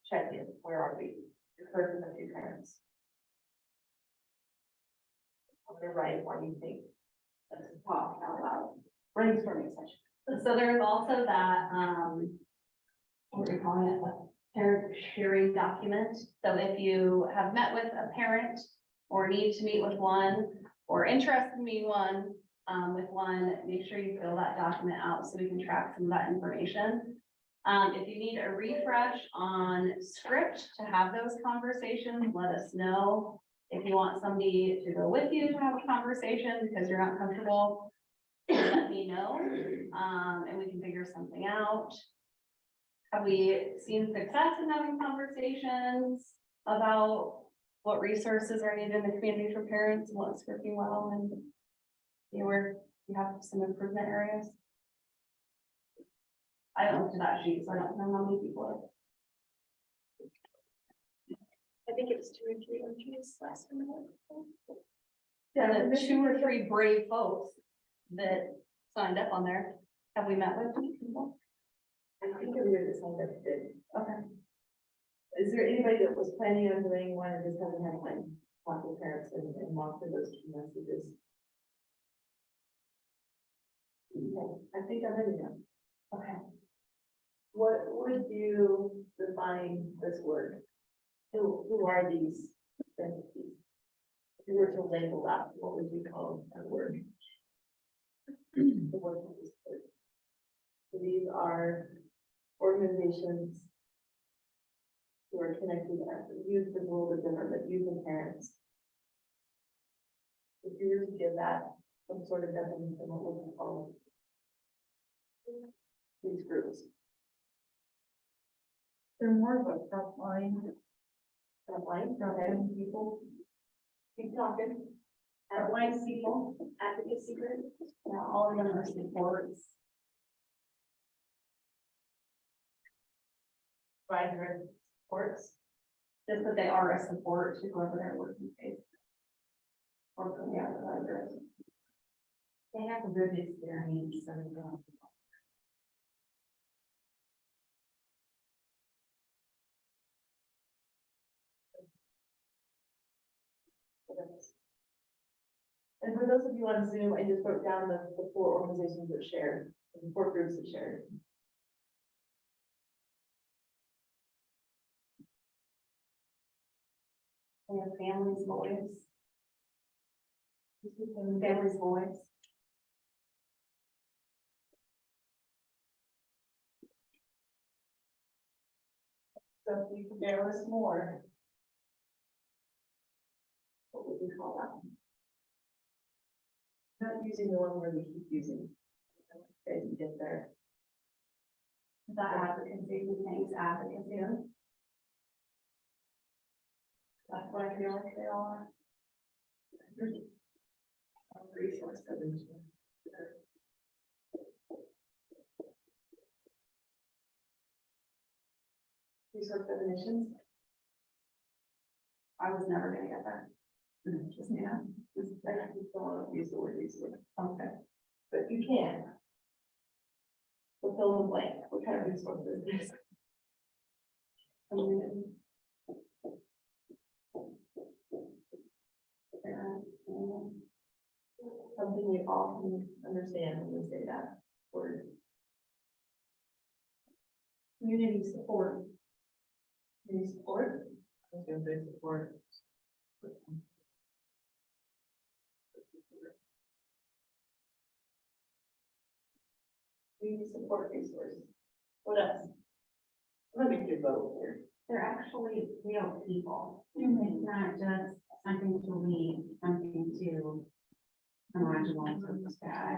Check in, where are we? You've heard from a few parents. On the right, what do you think? Let's talk out loud. Brainstorming session. So there's also that, what are we calling it, a parent sharing document. So if you have met with a parent or need to meet with one or interested in meeting with one, make sure you fill that document out so we can track some of that information. If you need a refresh on script to have those conversations, let us know. If you want somebody to go with you to have a conversation because you're not comfortable, let me know, and we can figure something out. Have we seen success in having conversations about what resources are needed in the community for parents, and what's working well, and where you have some improvement areas? I don't look at that sheet, so I don't know how many people. I think it was 2 or 3 entries last time. Yeah, the 2 or 3 brave folks that signed up on there. Have we met with people? I think everybody that signed up did. Okay. Is there anybody that was planning on doing one and just hasn't had time to talk to parents and walk through those key messages? Okay, I think I'm ready now. Okay. What would you define this word? Who are these entities? If you were to label that, what would you call that word? The word of this word. So these are organizations who are connected, youth is a little bit different, but youth and parents. If you were to give that some sort of definition, what would you call these groups? They're more of a frontline, Frontline people. Keep talking. Frontline people, advocacy groups. Yeah, all of them are supports. Advisory supports. Just that they are a support to whoever they're working with. Or from the outside. They have a good experience, so they don't. And for those of you on Zoom, I just wrote down the 4 organizations that shared, the 4 groups that shared. We have families' voice. Families' voice. So if you could bear with us more. What would we call that? Not using the one where we keep using. As you get there. The advocacy, who thinks advocacy. That's what I feel like they are. Resource definition. Resource definitions. I was never gonna get that. Just, yeah, just, I just don't want to use the word resource. Okay. But you can. So fill in the blank, what kind of resource is this? Something we all can understand when we say that word. Community support. Community support? I was gonna say support. Community support resource. What else? Let me do both here. They're actually real people. It's not just something to read, something to marginalize or sad.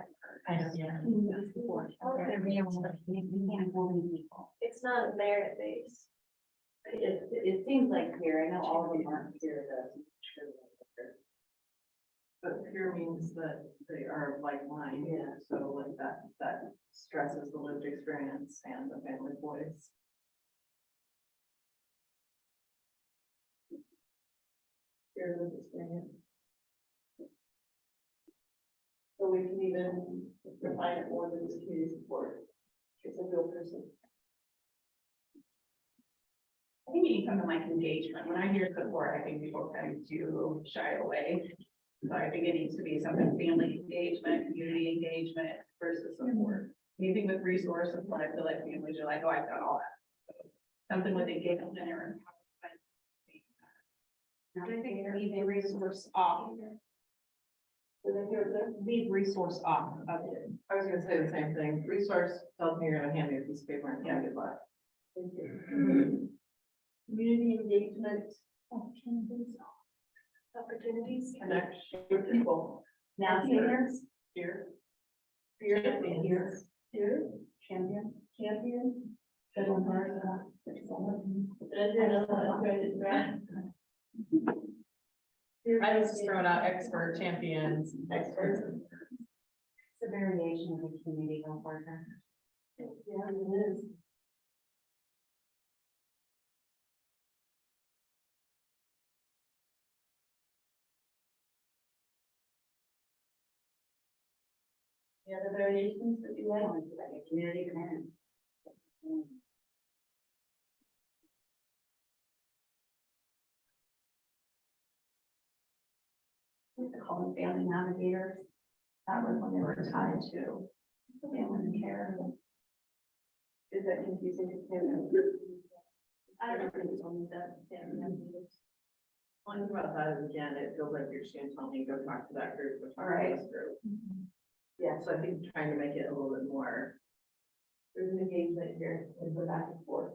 I don't know. Community support. They're real, we can't bully people. It's not merit based. It seems like here, I know all of them aren't here, though. But peer means that they are like mine, yeah, so like that stresses the lived experience and the family voice. Peer lived experience. So we can even define it more than just community support. It's a real person. I think you need something like engagement. When I hear support, I think people tend to shy away. So I think it needs to be something family engagement, community engagement versus support. Anything with resources, but I feel like families are like, oh, I've done all that. So something with engagement or empowerment. I think leave a resource off. Leave resource off of it. I was gonna say the same thing. Resource tells me you're gonna hand me a piece of paper and good luck. Thank you. Community engagement. Opportunities. Connect with people. Now, seniors, Here. Peer. Here. champion. Champion. Good one, I was just throwing out expert champions, experts. It's a variation of a community health partner. Yeah, it is. The other variations that you like? Community parent. used to call them family navigators. That was when they were tied to family care. Is that confusing to him? I don't know if it's only the family navigators. One thing about that is, again, it feels like you're just gonna tell me, go talk to that group, go talk to this group. Yeah, so I think trying to make it a little bit more, there's an engagement here, and go back and forth.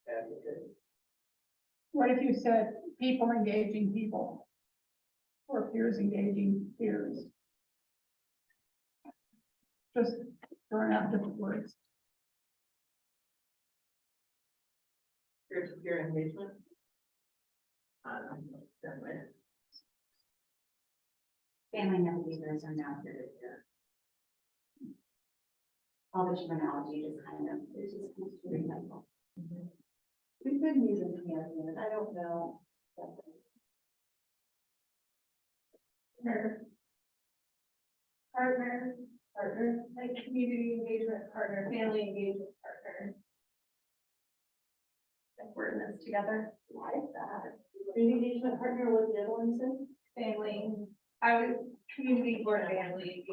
That'd be good. What if you said people engaging people? Or peers engaging peers? Just throwing out different words. Peer-to-peer engagement. I don't know, that way. Family navigators are now here to here. All the terminology just kind of, it just comes to recycle. We've been using champion, I don't know. Partner, like community engagement partner, family engagement partner. Like we're in this together. Like that. Community engagement partner was the other one, you Family, I was community or family.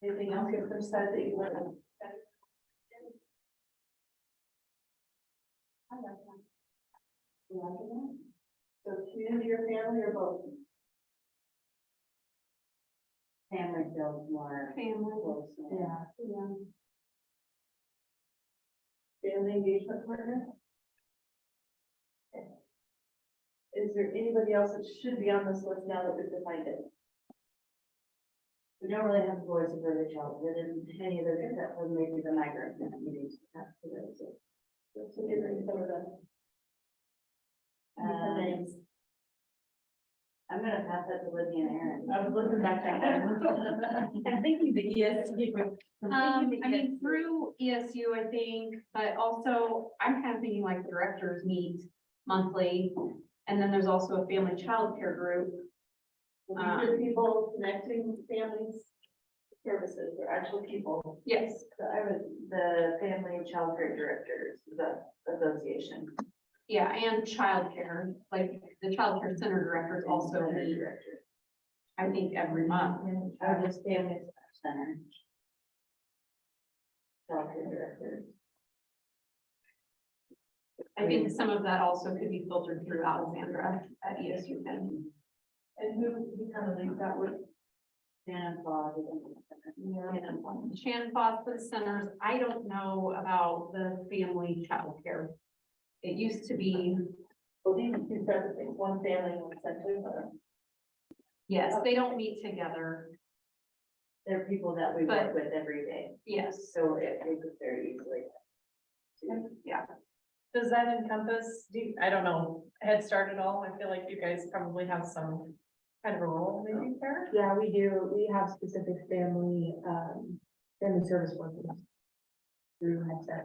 Anything else you have said that you want to? I like that. You like that? So community or family or both? Family feels more. Family. Yeah. Family engagement partner? Okay. Is there anybody else that should be on this list now that we've defined it? We don't really have voice of early childhood in any of those except for maybe the migrant communities. So give me some of them. I'm gonna pass that to Libby and Aaron. I was looking back at that. I'm thinking the ESU. I mean, through ESU, I think, but also I'm kind of thinking like the directors meet monthly. And then there's also a family childcare group. These are people connecting families, services, they're actual people. Yes, The family and child care directors, the association. yeah, and childcare, like the childcare center directors also meet, I think, every month. Or just family center. Child care directors. I think some of that also could be filtered through Alexandra at ESU. And who kind of leads that with? Shannon Claus. Shannon Foss for the centers. I don't know about the family childcare. It used to be, Well, these are two separate things, one family and one center. yes, they don't meet together. They're people that we But- work with every day, Yes, so it makes it very easily. yeah. Does that encompass, I don't know, Head Start at all? I feel like you guys probably have some kind of a role maybe there. Yeah, we do. We have specific family service workers. Through Headset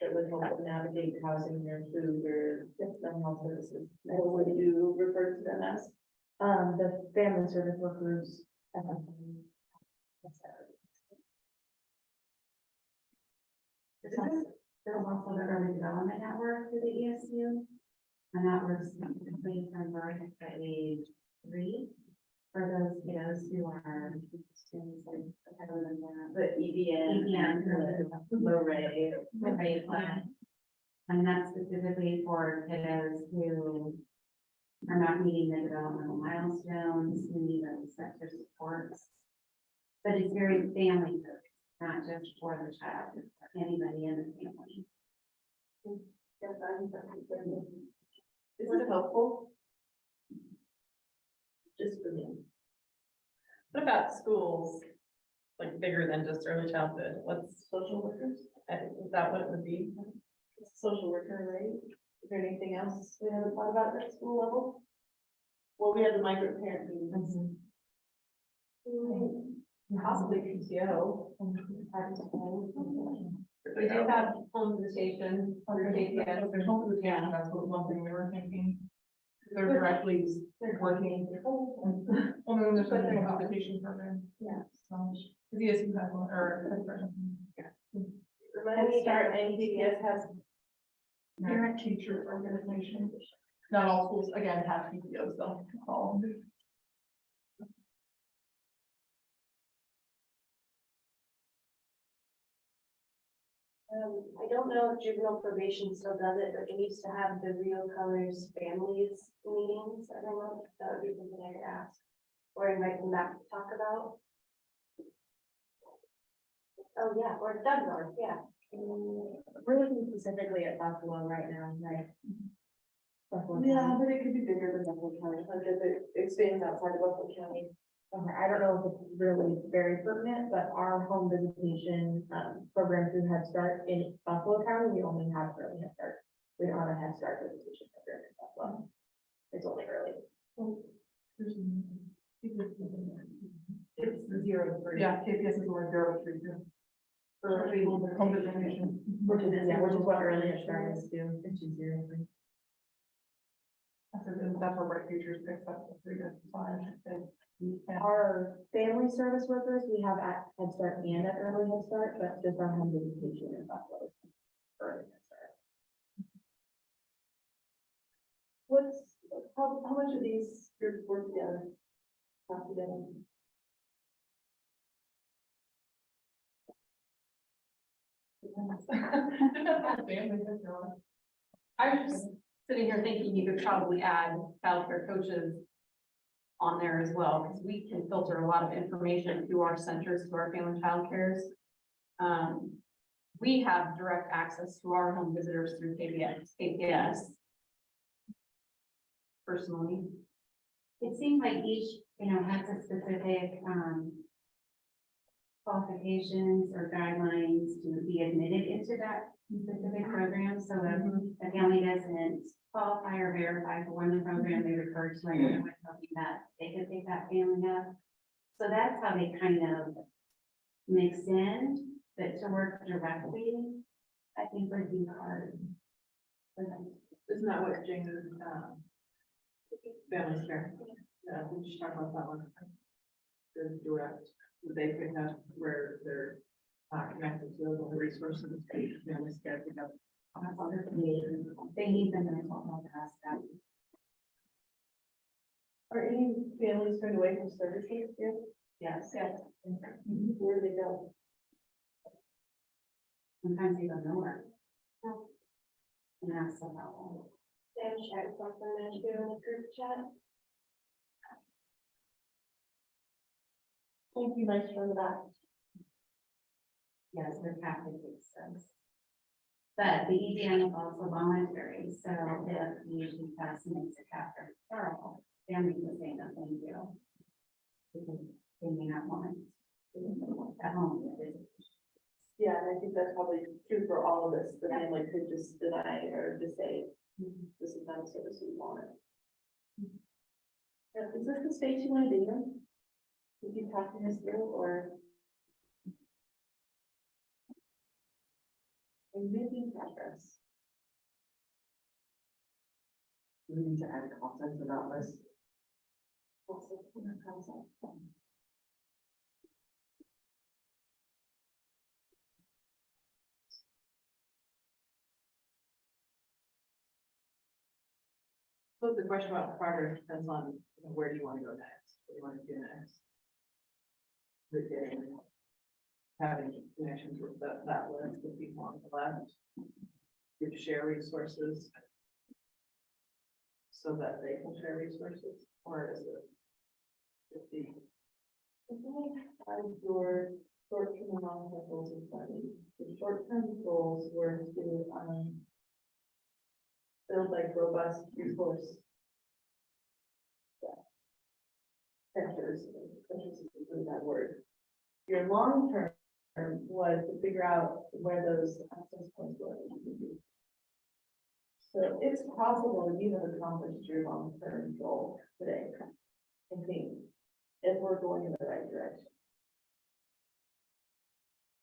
That would help them navigate housing, their food, or mental health services. What would you refer to them as? the family service workers. There's also the early development network for the ESU. And that works specifically from birth to age 3. For those kiddos who are students like, I don't know, but EBN, low rate plan. And that's specifically for kiddos who are not meeting the developmental milestones, who need those sector supports. But it's very family focused, not just for the child, it's for anybody in the family. Yes, I think that's important. Is it helpful? Just for me. What about schools? Like bigger than just early childhood? What's Social workers? Is that what it would be? Social worker, right? Is there anything else we haven't thought about at school level? Well, we had the migrant parent meetings. Possibly PTO. We do have home visitation under KPS. There's home visitation, that's what one thing we were thinking. They're directly working. Well, then there's a home visitation program. Yeah. So, the ESU has one, or. Remind me Start again. NPS has. Parent teacher organization. Not all schools, again, have PTOs though. All. I don't know if juvenile probation still does it, but they used to have the Real Colors families meetings every month. That would be something I could ask. Or invite them back to talk about. Oh, yeah, or Doug North, yeah. We're looking specifically at Buffalo right now, right? Buffalo Yeah, County. but it could be bigger than Buffalo County, like if it expands outside of Buffalo County. Okay, I don't know if it's really very pertinent, but our home visitation, program through Head Start in Buffalo County, we only have early Head Start. We don't have a Head Start visitation program in Buffalo. It's only early. It's the 0 to 3. Yeah, KPS is only 0 to 3. For home visitation. Which is what early Head Start is too. It's just 0 to 3. That's where Bright Futures picks up the 3 to 5. Our family service workers, we have at Head Start and at early Head Start, but just our home visitation in Buffalo. is early Head Start. How much of these groups work together? Talk together? I was just sitting here thinking you could probably add childcare coaches on there as well, because we can filter a lot of information through our centers, to our family child cares. We have direct access to our home visitors through KPS. Personally. It seems like each, has a specific, qualifications or guidelines to be admitted into that specific program, so if a family doesn't qualify or verify for one of the program, they refer to like, with something that they could pick that family up. So that's how they kind of mix in, but to work directly, I think would be hard. for them. Isn't that what James, families care? We just talked about that one. The direct, they pick up where they're not connected to the resources, families care pick up. They need them in all past that. Are any families turned away from services here? Yes. Yes. Where do they go? Sometimes they don't know where. And that's so helpful. Sam shared something there too in the group chat. Thank you, nice for that. Yes, they're Catholic systems. But the EDM is also voluntary, so if the usually pass makes a Catholic referral, family will say no, thank you. Because they may not want it at home. Yeah, and I think that's probably true for all of us, the family could just deny or just say, this is not a service we want. Is this the stage you want to be in? Did you talk to this through or? I'm making progress. We need to add content about this. So the question about progress depends on, where do you want to go next? What do you want to do next? Having connections with that list with people on the left. You share resources. So that they can share resources, or is it? Just the. Your short-term and long-term goals and planning. The short-term goals were to, build like robust resource. Centers is that word. Your long-term was to figure out where those access points were. So it's possible you have accomplished your long-term goal today, I think, if we're going in the right direction.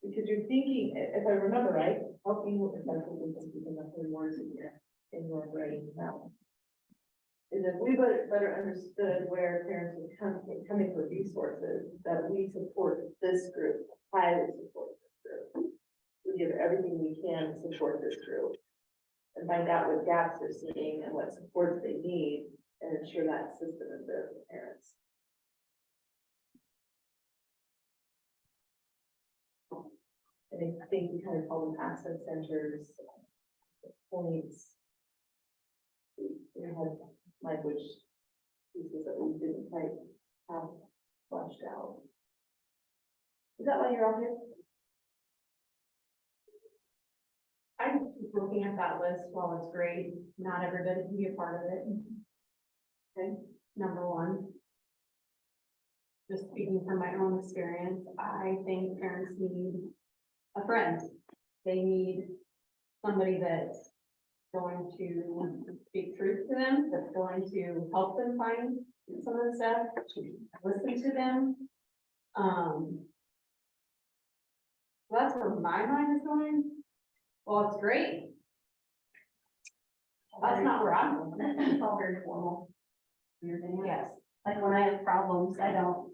Because you're thinking, if I remember right, help me with the because I'm putting words in your brain now. Is if we better understood where parents are coming for resources, that we support this group, highly support this group. we do everything we can to support this group. And find out what gaps they're seeing and what supports they need, and ensure that system is there for parents. And I think we kind of call them access centers, points. We had language pieces that we didn't quite have fleshed out. Is that why you're all here? I'm just looking at that list, while it's great, not everybody can be a part of it. Okay, number one. Just speaking from my own experience, I think parents need a friend. They need somebody that's going to speak truth to them, that's going to help them find some of the stuff, listen to them. That's where my mind is going. Well, it's great. That's not where I'm going. It's all very formal. Yes. Like when I have problems, I don't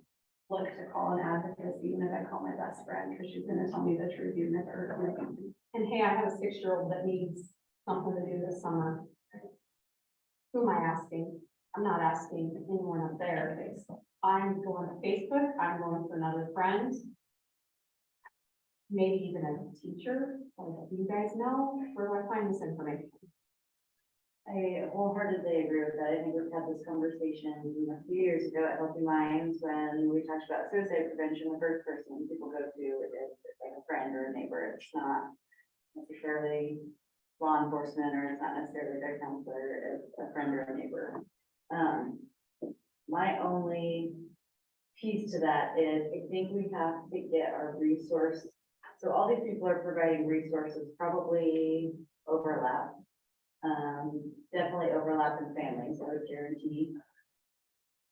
look to call an advocate, even if I call my best friend, because she's gonna tell me the truth, even if it hurts me. And hey, I have a 6-year-old that needs something to do this summer. Who am I asking? I'm not asking anyone up there. I'm going to Facebook, I'm going to another friend. Maybe even a teacher, like you guys know, where do I find this information? I wholeheartedly agree with that. I think we've had this conversation a few years ago at Healthy Minds when we talked about suicide prevention. The first person people go to is like a friend or a neighbor. It's not necessarily law enforcement, or it's not necessarily their counselor. It's a friend or a neighbor. My only piece to that is I think we have to get our resource. So all these people are providing resources, probably overlap. Definitely overlap in families, I would guarantee.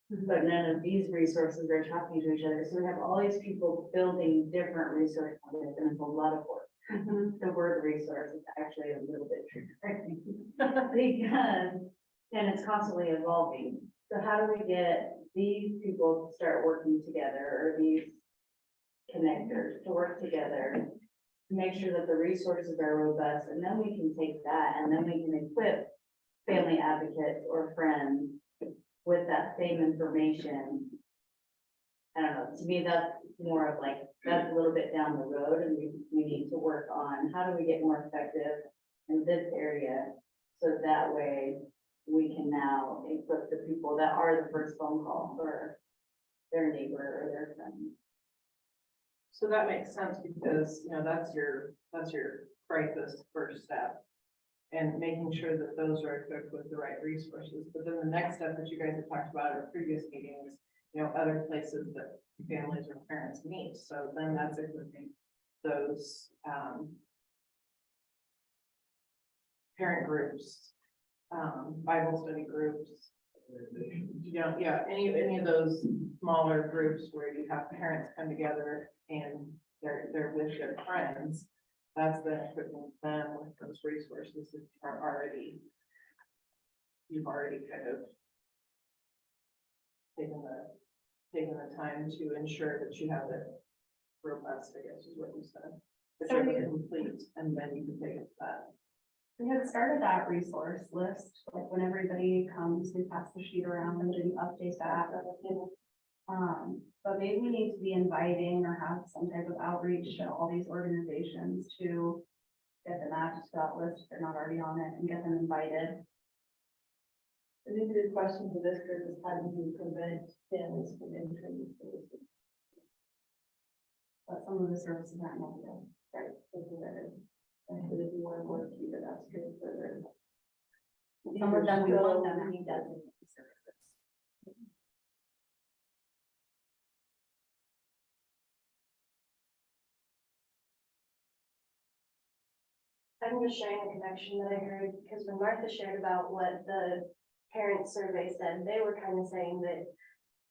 But none of these resources are talking to each other. So we have all these people building different resources, and it's a lot of work. The word resource is actually a little bit tricky because then it's constantly evolving. So how do we get these people to start working together, or these connectors to work together? Make sure that the resources are robust, and then we can take that and then we can equip family advocates or friends with that same information. I don't know, to me, that's more of like, that's a little bit down the road, and we need to work on how do we get more effective in this area, so that way we can now equip the people that are the first phone call for their neighbor or their friend. So that makes sense because, you know, that's your crisis first step. And making sure that those are equipped with the right resources. But then the next step that you guys have talked about at previous meetings, you know, other places that families or parents meet. So then that's equipping those parent groups, Bible study groups. You know, yeah, any of those smaller groups where you have parents come together and they're with their friends, that's then equipping them with those resources that you've already kind of taken the time to ensure that you have it robust, I guess is what you said. That So you're complete, and then you can take it to that. We had started that resource list, like when everybody comes, we pass the sheet around and update that. But maybe we need to be inviting or have some type of outreach to all these organizations to get them added to that list if they're not already on it, and get them invited. I think the question for this group is how do you prevent families from entering these services? But some of the services aren't available. Right, so that is, and if you want to work, keep it upstream further. Some of them we want them to need designated services. I'm just sharing a connection that I heard, because when Martha shared about what the parent survey said, they were kind of saying that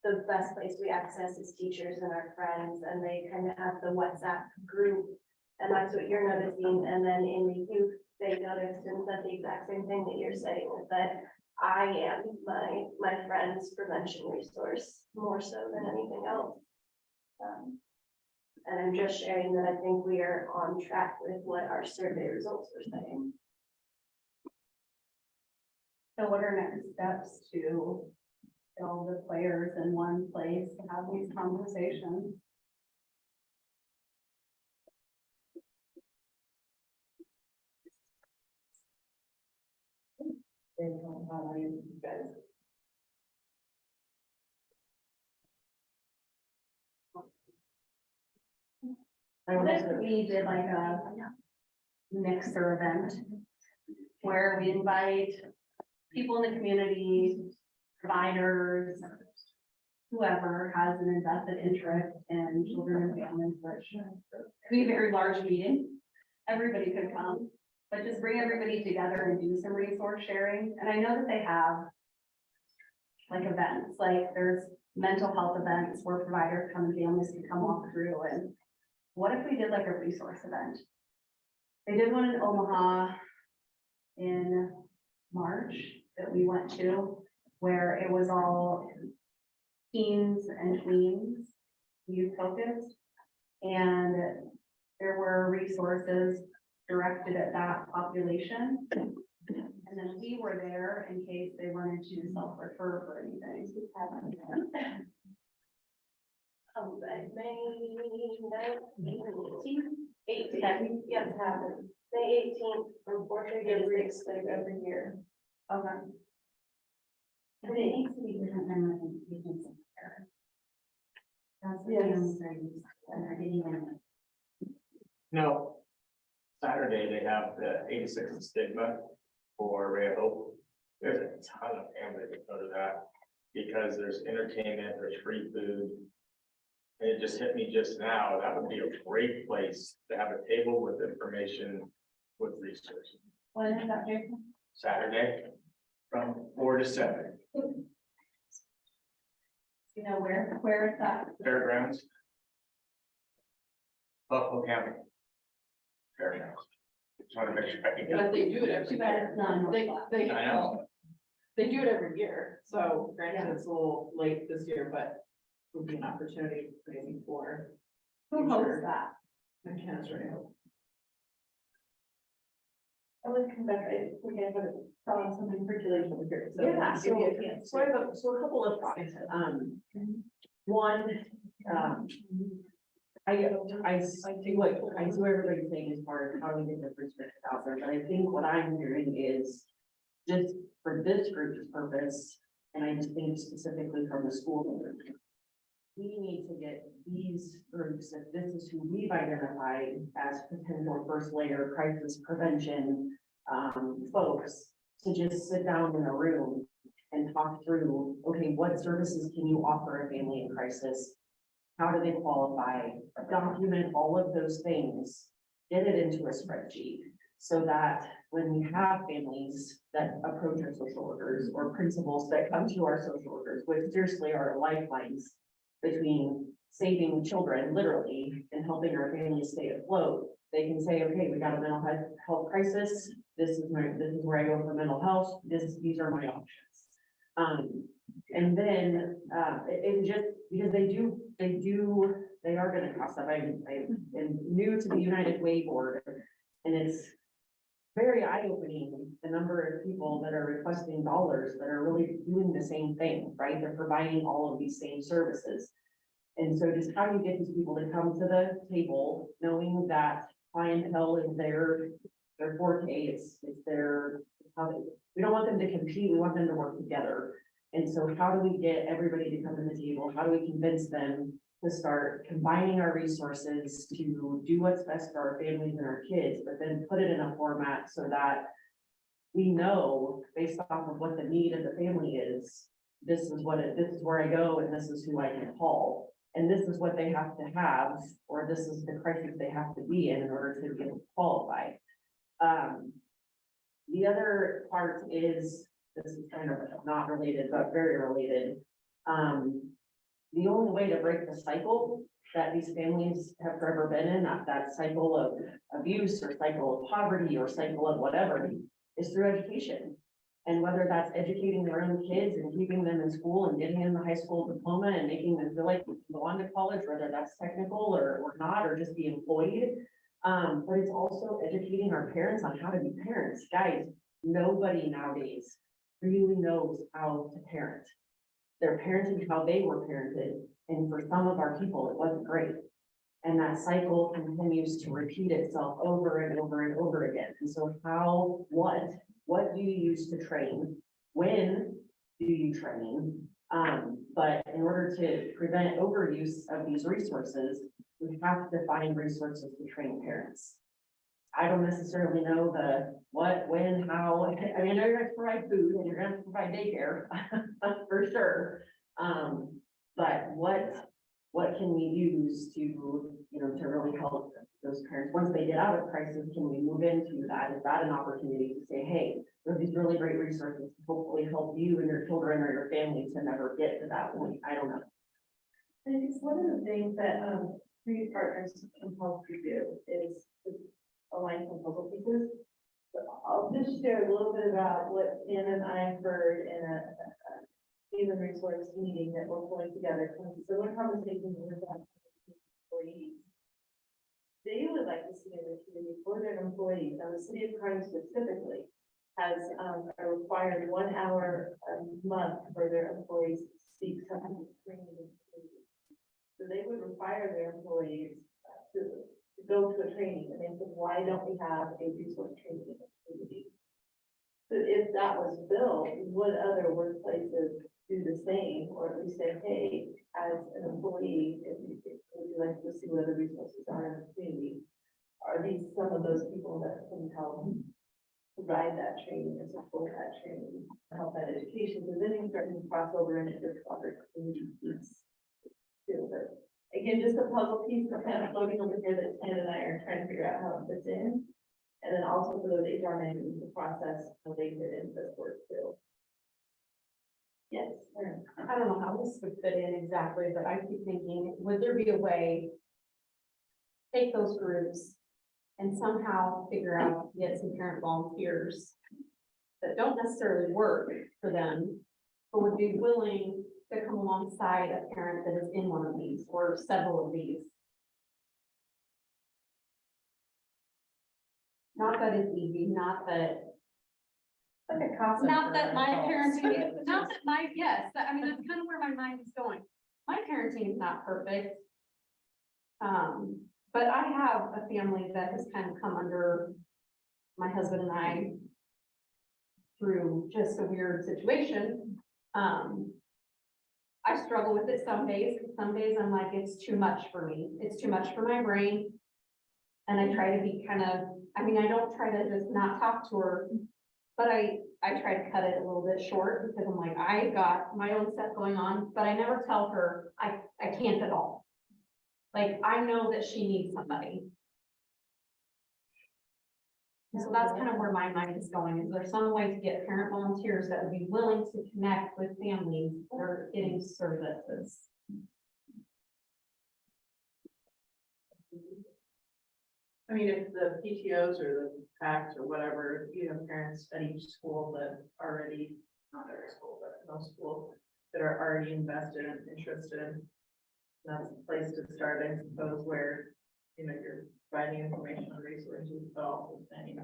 the best place we access is teachers and our friends, and they kind of have the WhatsApp group, and that's what you're noticing. And then in the youth, they noticed and said the exact same thing that you're saying, that I am my friend's prevention resource more so than anything else. And I'm just sharing that I think we are on track with what our survey results are saying. So what are next steps to get all the players in one place to have these conversations? They don't have any of you guys. What if we did like a mixer event where we invite people in the community, providers, whoever has an invested interest in children and families, which could be a very large meeting. Everybody could come, but just bring everybody together and do some resource sharing. And I know that they have like events, like there's mental health events where providers come and families can come walk through. And what if we did like a resource event? They did one in Omaha in March that we went to, where it was all teens and tweens, youth focused. And there were resources directed at that population. And then we were there in case they wanted to self-refer for anything. May 18th, yes, happened. May 18th from 4:30 to 6 every year. Okay. But it needs to be different than what the agency there. That's the Yes. thing, and I didn't even. No. Saturday, they have the 86 stigma for Ray of Hope. There's a ton of families that go to that because there's entertainment, there's free food. And it just hit me just now, that would be a great place to have a table with information with research. When is that, Jason? Saturday from 4 to 7, You know, where is that? fairgrounds. Buffalo County. Fairgrounds. Just want to make sure I can get But it. they do it every Too bad year. it's not in They, North they, I know. they do it every year, so granted, it's a little late this year, but would be an opportunity maybe for. Who hosts that? And Ken's right. I was conducted, we have something circulation over here. So Yeah, give you a chance. so I have so a couple of thoughts. One, I see what everybody's saying as far as how we get the restricted out there, but I think what I'm hearing is just for this group's purpose, and I just think specifically from the school. We need to get these groups, if this is who we've identified as potential first layer crisis prevention folks, to just sit down in a room and talk through, okay, what services can you offer a family in crisis? How do they qualify? Document all of those things, get it into a spreadsheet, so that when we have families that approach our social workers or principals that come to our social workers, which seriously are lifelines between saving children literally and helping our families stay afloat, they can say, okay, we got a mental health crisis. This is where I go for mental health. These are my options. And then, it just, because they are gonna cost up. I am new to the United Way board, and it's very eye-opening, the number of people that are requesting dollars that are really doing the same thing, right? They're providing all of these same services. And so just how do you get these people to come to the table, knowing that clientele is their forte, it's how they, we don't want them to compete, we want them to work together. And so how do we get everybody to come to the table? How do we convince them to start combining our resources to do what's best for our families and our kids, but then put it in a format so that we know based off of what the need of the family is, this is where I go and this is who I can call. And this is what they have to have, or this is the crisis they have to be in order to get qualified. The other part is, this is kind of not related, but very related. The only way to break the cycle that these families have forever been in, that cycle of abuse or cycle of poverty or cycle of whatever, is through education. And whether that's educating their own kids and keeping them in school and getting them the high school diploma and making them feel like they can go on to college, whether that's technical or not, or just be employed. But it's also educating our parents on how to be parents. Guys, nobody nowadays really knows how to parent. They're parenting how they were parented, and for some of our people, it wasn't great. And that cycle continues to repeat itself over and over and over again. And so what do you use to train? When do you train? But in order to prevent overuse of these resources, we have to find resources to train parents. I don't necessarily know the what, when, how. I mean, I know you're gonna provide food and you're gonna provide daycare for sure. But what can we use to, to really help those parents? Once they get out of crisis, can we move into that? Is that an opportunity to say, hey, there's these really great resources to hopefully help you and your children or your family to never get to that point? I don't know. And it's one of the things that, community partners can help you do is to align some puzzle pieces. But I'll just share a little bit about what Ann and I heard in a human resource meeting that we're pulling together, similar conversations with employees. They would like to see in the community for their employees, and the city of Kearney specifically has a required 1 hour a month for their employees to seek some kind of training in the community. So they would require their employees to go to a training, and they said, why don't we have a resource training in the community? So if that was built, would other workplaces do the same, or at least say, hey, as an employee, if would you like to see what other resources are in the community? Are these some of those people that can help provide that training and support that training, help that education? Because then you start to cross over into other community needs too. But again, just a puzzle piece that's kind of floating over here that Ken and I are trying to figure out how it fits in. And then also for those HR managers, the process, how they fit into this work too. Yes, I don't know how this would fit in exactly, but I keep thinking, would there be a way to take those groups and somehow figure out to get some parent volunteers that don't necessarily work for them, but would be willing to come alongside a parent that is in one of these or several of these? Not that it's easy, not that. Not that my parenting, not that my, yes, I mean, that's kind of where my mind is going. My parenting is not perfect. But I have a family that has kind of come under my husband and I through just a weird situation. I struggle with it some days. Some days I'm like, it's too much for me. It's too much for my brain. And I try to be kind of, I mean, I don't try to just not talk to her, but I try to cut it a little bit short because I'm like, I got my own stuff going on, but I never tell her I can't at all. Like, I know that she needs somebody. And so that's kind of where my mind is going. Is there some way to get parent volunteers that would be willing to connect with families that are getting services? I mean, if the PTOs or the PACs or whatever, you have parents at each school that already, not every school, but most schools that are already invested and interested. That's a place to start, I suppose, where, you're providing information on resources, but also saying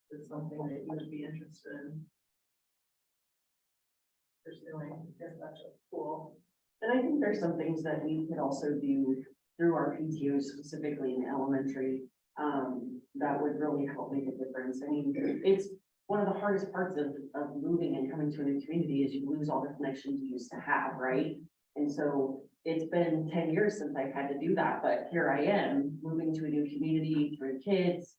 it's something that you would be interested in pursuing. I guess that's cool. And I think there's some things that we could also do through our PTOs, specifically in elementary, that would really help make a difference. I mean, it's one of the hardest parts of moving and coming to a new community is you lose all the connections you used to have, right? And so it's been 10 years since I've had to do that, but here I am moving to a new community, 3 kids,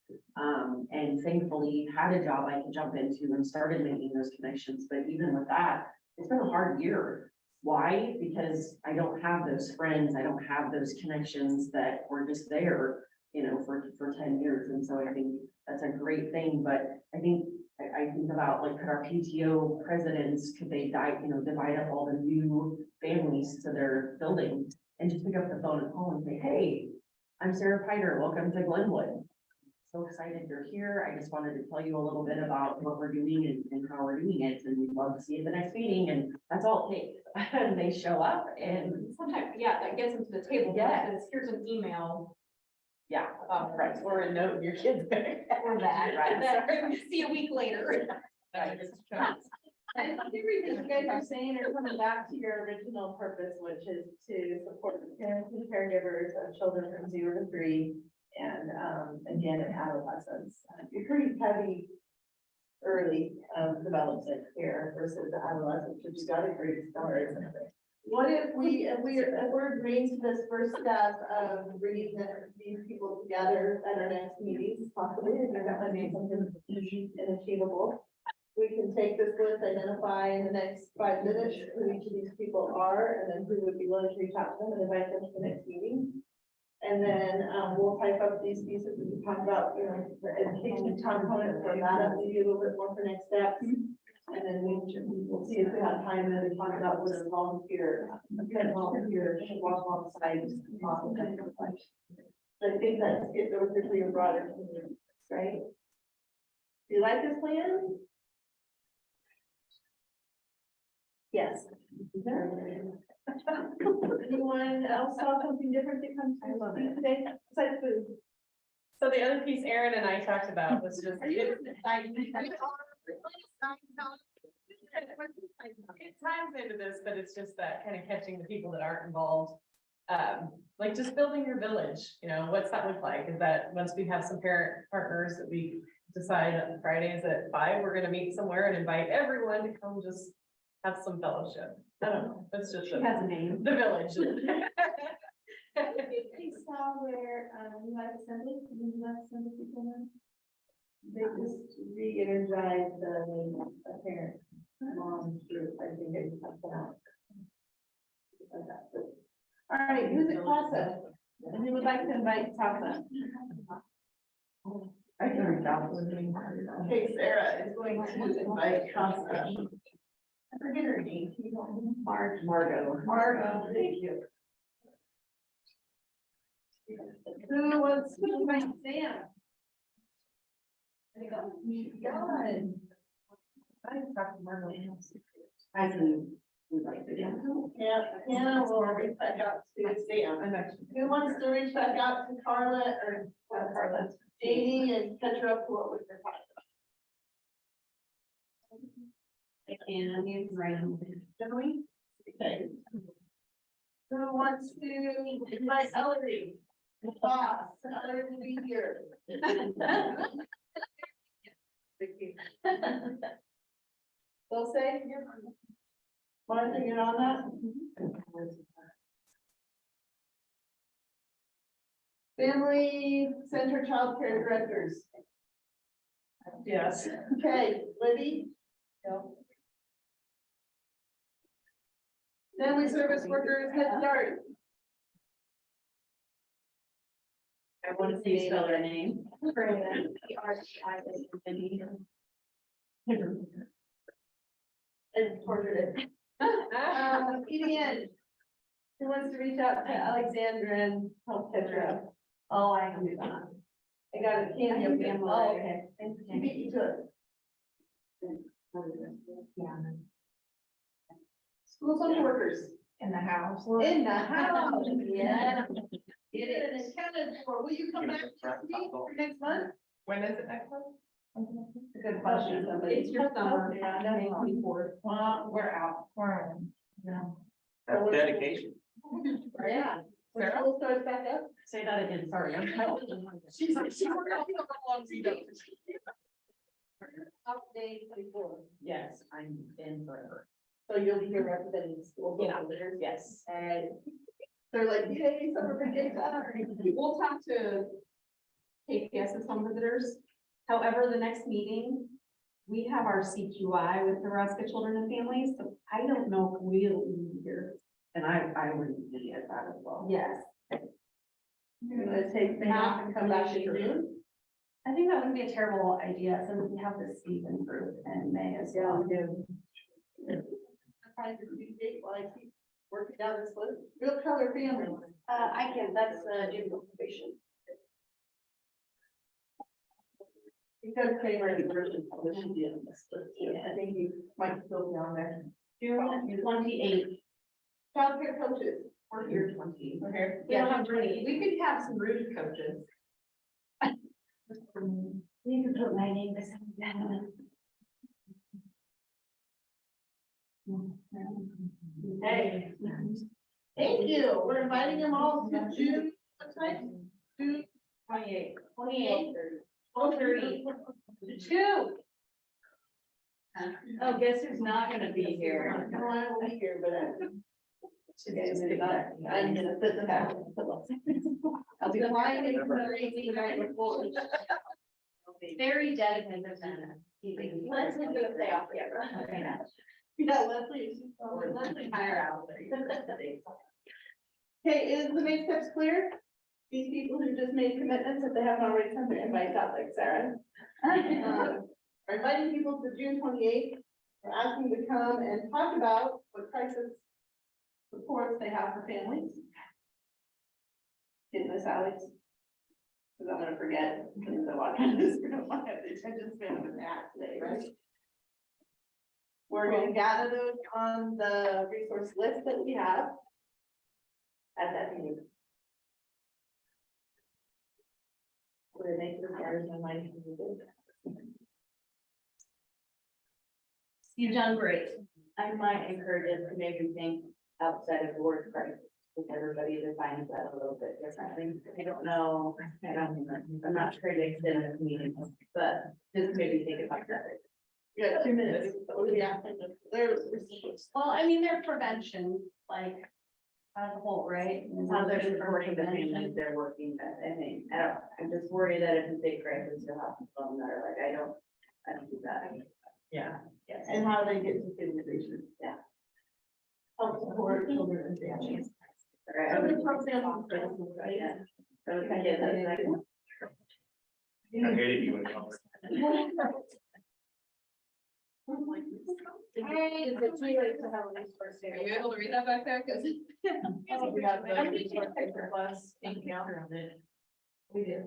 and thankfully had a job I could jump into and started making those connections. But even with that, it's been a hard year. Why? Because I don't have those friends. I don't have those connections that were just there, for 10 years. And so I think that's a great thing. But I think about like, could our PTO presidents, could they divide up all the new families to their building and just pick up the phone and call and say, hey, I'm Sarah Piter, welcome to Glenwood. so excited you're here. I just wanted to tell you a little bit about what we're doing and how we're doing it, and we'd love to see you at the next meeting, and that's all it takes. And they show up and, Sometimes, yeah, that gets them to the table. Yes. Because here's an email yeah. about friends or a note in your kid's bag. Or that, right. Sorry, see you a week later. I think everything you guys are saying are coming back to your original purpose, which is to support the parents and caregivers of children from 0 to 3. And again, in adolescents, you're pretty heavy early development here versus the adolescents, which got a great start. What if we're agreeing to this first step of bringing these people together at our next meetings, possibly, if you're gonna make something easy and achievable? We can take this list, identify in the next 5 minutes who each of these people are, and then who would be willing to reach out to them and invite them to the next meeting. And then we'll type up these pieces and talk about, you know, the education component for that, and maybe a little bit more for next steps. And then we'll see if we have time then to talk about what a volunteer, should walk alongside. So I think that's it, those are for your broader community, right? Do you like this plan? Yes. Anyone else saw something different that comes to mind today? Besides food. So the other piece Aaron and I talked about was just. It ties into this, but it's just that kind of catching the people that aren't involved. Like just building your village, you know, what's that look like? Is that once we have some parent partners that we decide on Fridays at 5, we're gonna meet somewhere and invite everyone to come just have some fellowship. I don't know, it's just. She has a name. The village. You saw where, you have assembly, people now? They just re-energized the parent moms group, I think they just have that. All right, who's at CASA? And who would like to invite CASA? I can reach out. Okay, Sarah is going to invite CASA. I forget her name. Margot. Margot, thank you. Who wants to invite Sam? God. I can talk to Margot. I can invite you. Yeah, Hannah will reach back out to Sam. Who wants to reach back out to Carla or Carla? Jamie and Petra, what was their part? And you can write them. Joey? Okay. Who wants to invite Ellery? The boss, Ellery will be here. They'll say, Martha, you're on that? Family Center Childcare Directors. Yes. Okay, Libby? No. Family Service Workers, Head Start. I want to see you spell their name. And portrait it. EDN. Who wants to reach out to Alexandra and help Petra? Oh, I can do that. I got a cameo family. Oh, okay. And you beat you to it. Yeah. School social workers. In the house. In the house. Yeah. Get it and accounted for. Will you come back to me for next month? When is it next month? A good question. It's your summer. Yeah, May 24th. We're out. That's dedication. Yeah. When Sarah? school starts back up. Say that again, sorry. She's like, she worked out how long she does. Update 24. Yes, I'm in forever. So you'll be here representing the school. Yeah. Yes. And they're like, yay, summer vacation. We'll talk to KPS's home visitors. However, the next meeting, we have our CQI with Nebraska Children and Families, so I don't know if we'll be here. And I would be at that as well. Yes. You're gonna take May off and come back in June? I think that wouldn't be a terrible idea, since we have the Stephen group in May as well. We do. I'm trying to communicate while I keep working down this list. Real color family. I can, that's June probation. Because favorite version of this should be in this, but I think you might still be on there. June 28th. Childcare coaches, we're here 20. Okay. We don't have 20. We could have some rude coaches. You can put my name beside that. Hey. Thank you. We're inviting them all to June, what time? June 28. 12:30. Two. Oh, guess who's not gonna be here? No, I will be here, but I'm gonna sit the back. I'll be flying in the night before. Very dedicated. Leslie's gonna stay off camera. Yeah, Leslie hire out. Okay, is the next steps clear? These people who just made commitments, if they haven't already sent their invites out like Sarah. Are inviting people to June 28th. We're asking to come and talk about what crisis supports they have for families. Getting this, Alex? Because I'm gonna forget. So I'm just gonna want to have the attention span of an act today, right? We're gonna gather those on the resource list that we have at that meeting. We're gonna make this ours and mine. You've done great. I might encourage us to maybe think outside of the word crisis, because everybody defines that a little bit differently. I don't know, I'm not sure to extend this meeting, but just maybe think about that. Yeah, 2 minutes. Yeah. Well, I mean, they're prevention, like, as a whole, right? It's how they're supporting the prevention. families they're working with, I think. I'm just worried that if it's a crisis, you'll have people that are like, I don't do that. Yeah. Yes. And how do they get to stabilization? Yeah. Help support children and families. All right. So the program, right? Yeah. So we can get that second. I hated you when you Is it too late to have a resource day? Are you able to read that back there? Cause. Oh, we have the resource paper plus anything else around it. We do.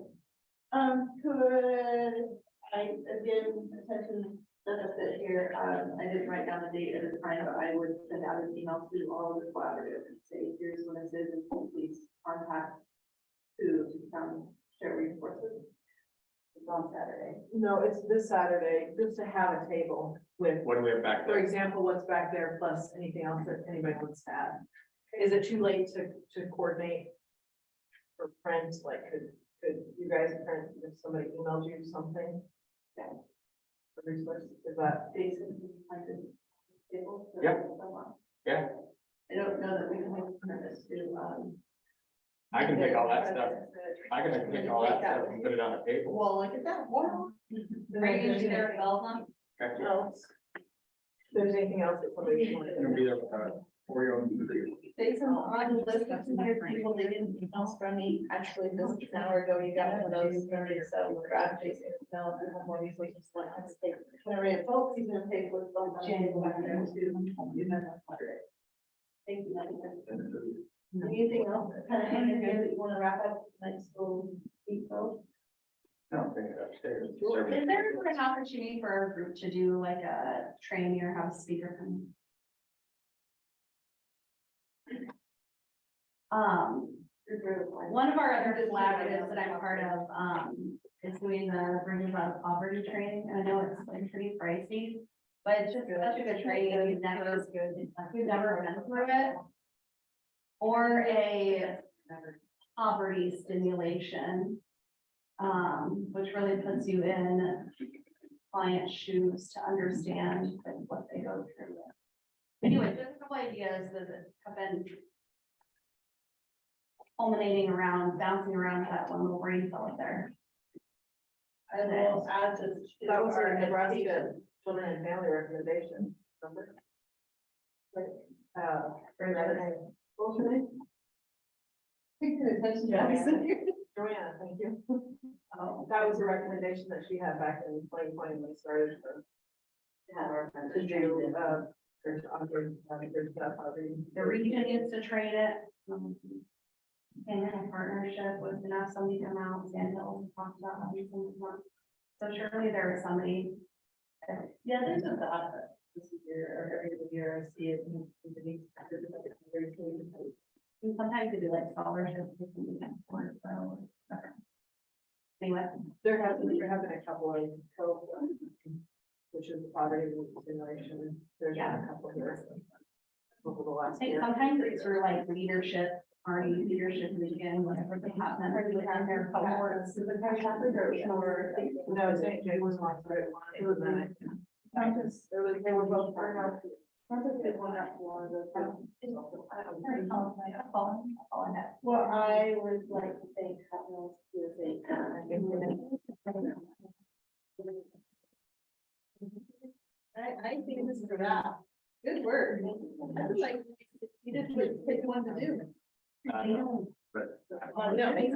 Could I, again, attention benefit here, I didn't write down the date at the time, but I would send out an email to all of the collaborative and say, here's when this is, and please contact who to come share resources. It's on Saturday. No, it's this Saturday, just to have a table with, What do we have back for there? example, what's back there plus anything else that anybody wants to add. Is it too late to coordinate? For friends, like, could you guys print if somebody emailed you something? Yeah. The resource, is that? Basically, like this table. Yep. Yeah, I don't know that we can make this to, I can take all that stuff. I can take all that stuff and put it on a table. well, look at that, wow. Are you gonna be there at 12 months? Okay. Else? If there's anything else that somebody wanted I'm gonna be there with Oreo. Based on the list of 200 people, they didn't emails from me, actually, this an hour ago, you got one of those, so we're out Jason, no, we have more resources. When I read folks, he's gonna take with them. Thank you. Anything else, kind of hanging here that you wanna wrap up, next school, people? No, bring it upstairs. Is there ever an opportunity for our group to do like a training or have a speaker come? One of our other collaboratives that I'm part of, is doing the Bringing Up Poverty training, and I know it's like pretty pricey, but it's just such a good training, if you've never been through it. Or a poverty stimulation, which really puts you in client shoes to understand like, what they go through. Anyway, just a couple ideas that have been culminating around, bouncing around that one little brain cell up there. I will add to. That was our Nebraska Children and Family recommendation. Remember? For that. What was her name? Joanna, thank you. That was a recommendation that she had back in 2020 when we started to do, The region needs to trade it. And in a partnership with enough somebody come out, Sand Hills, talked about how these things work. So surely there was somebody. Yeah, there's a thought that this year or every year, I see it. And sometimes they do like scholarships. or something like that, so, okay. Anyway, There have been a couple of which is poverty generation. There's been a couple here. Over the I last think year. sometimes it's through like leadership, Army leadership Michigan, whatever they have, them, or they have their cohorts. Or, no, Jay was not. It was not. They were both. Well, I would like to thank Cottonwell's using. I think this is for that. Good work. Like, you just pick one to do. No, it's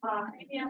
not. Yeah.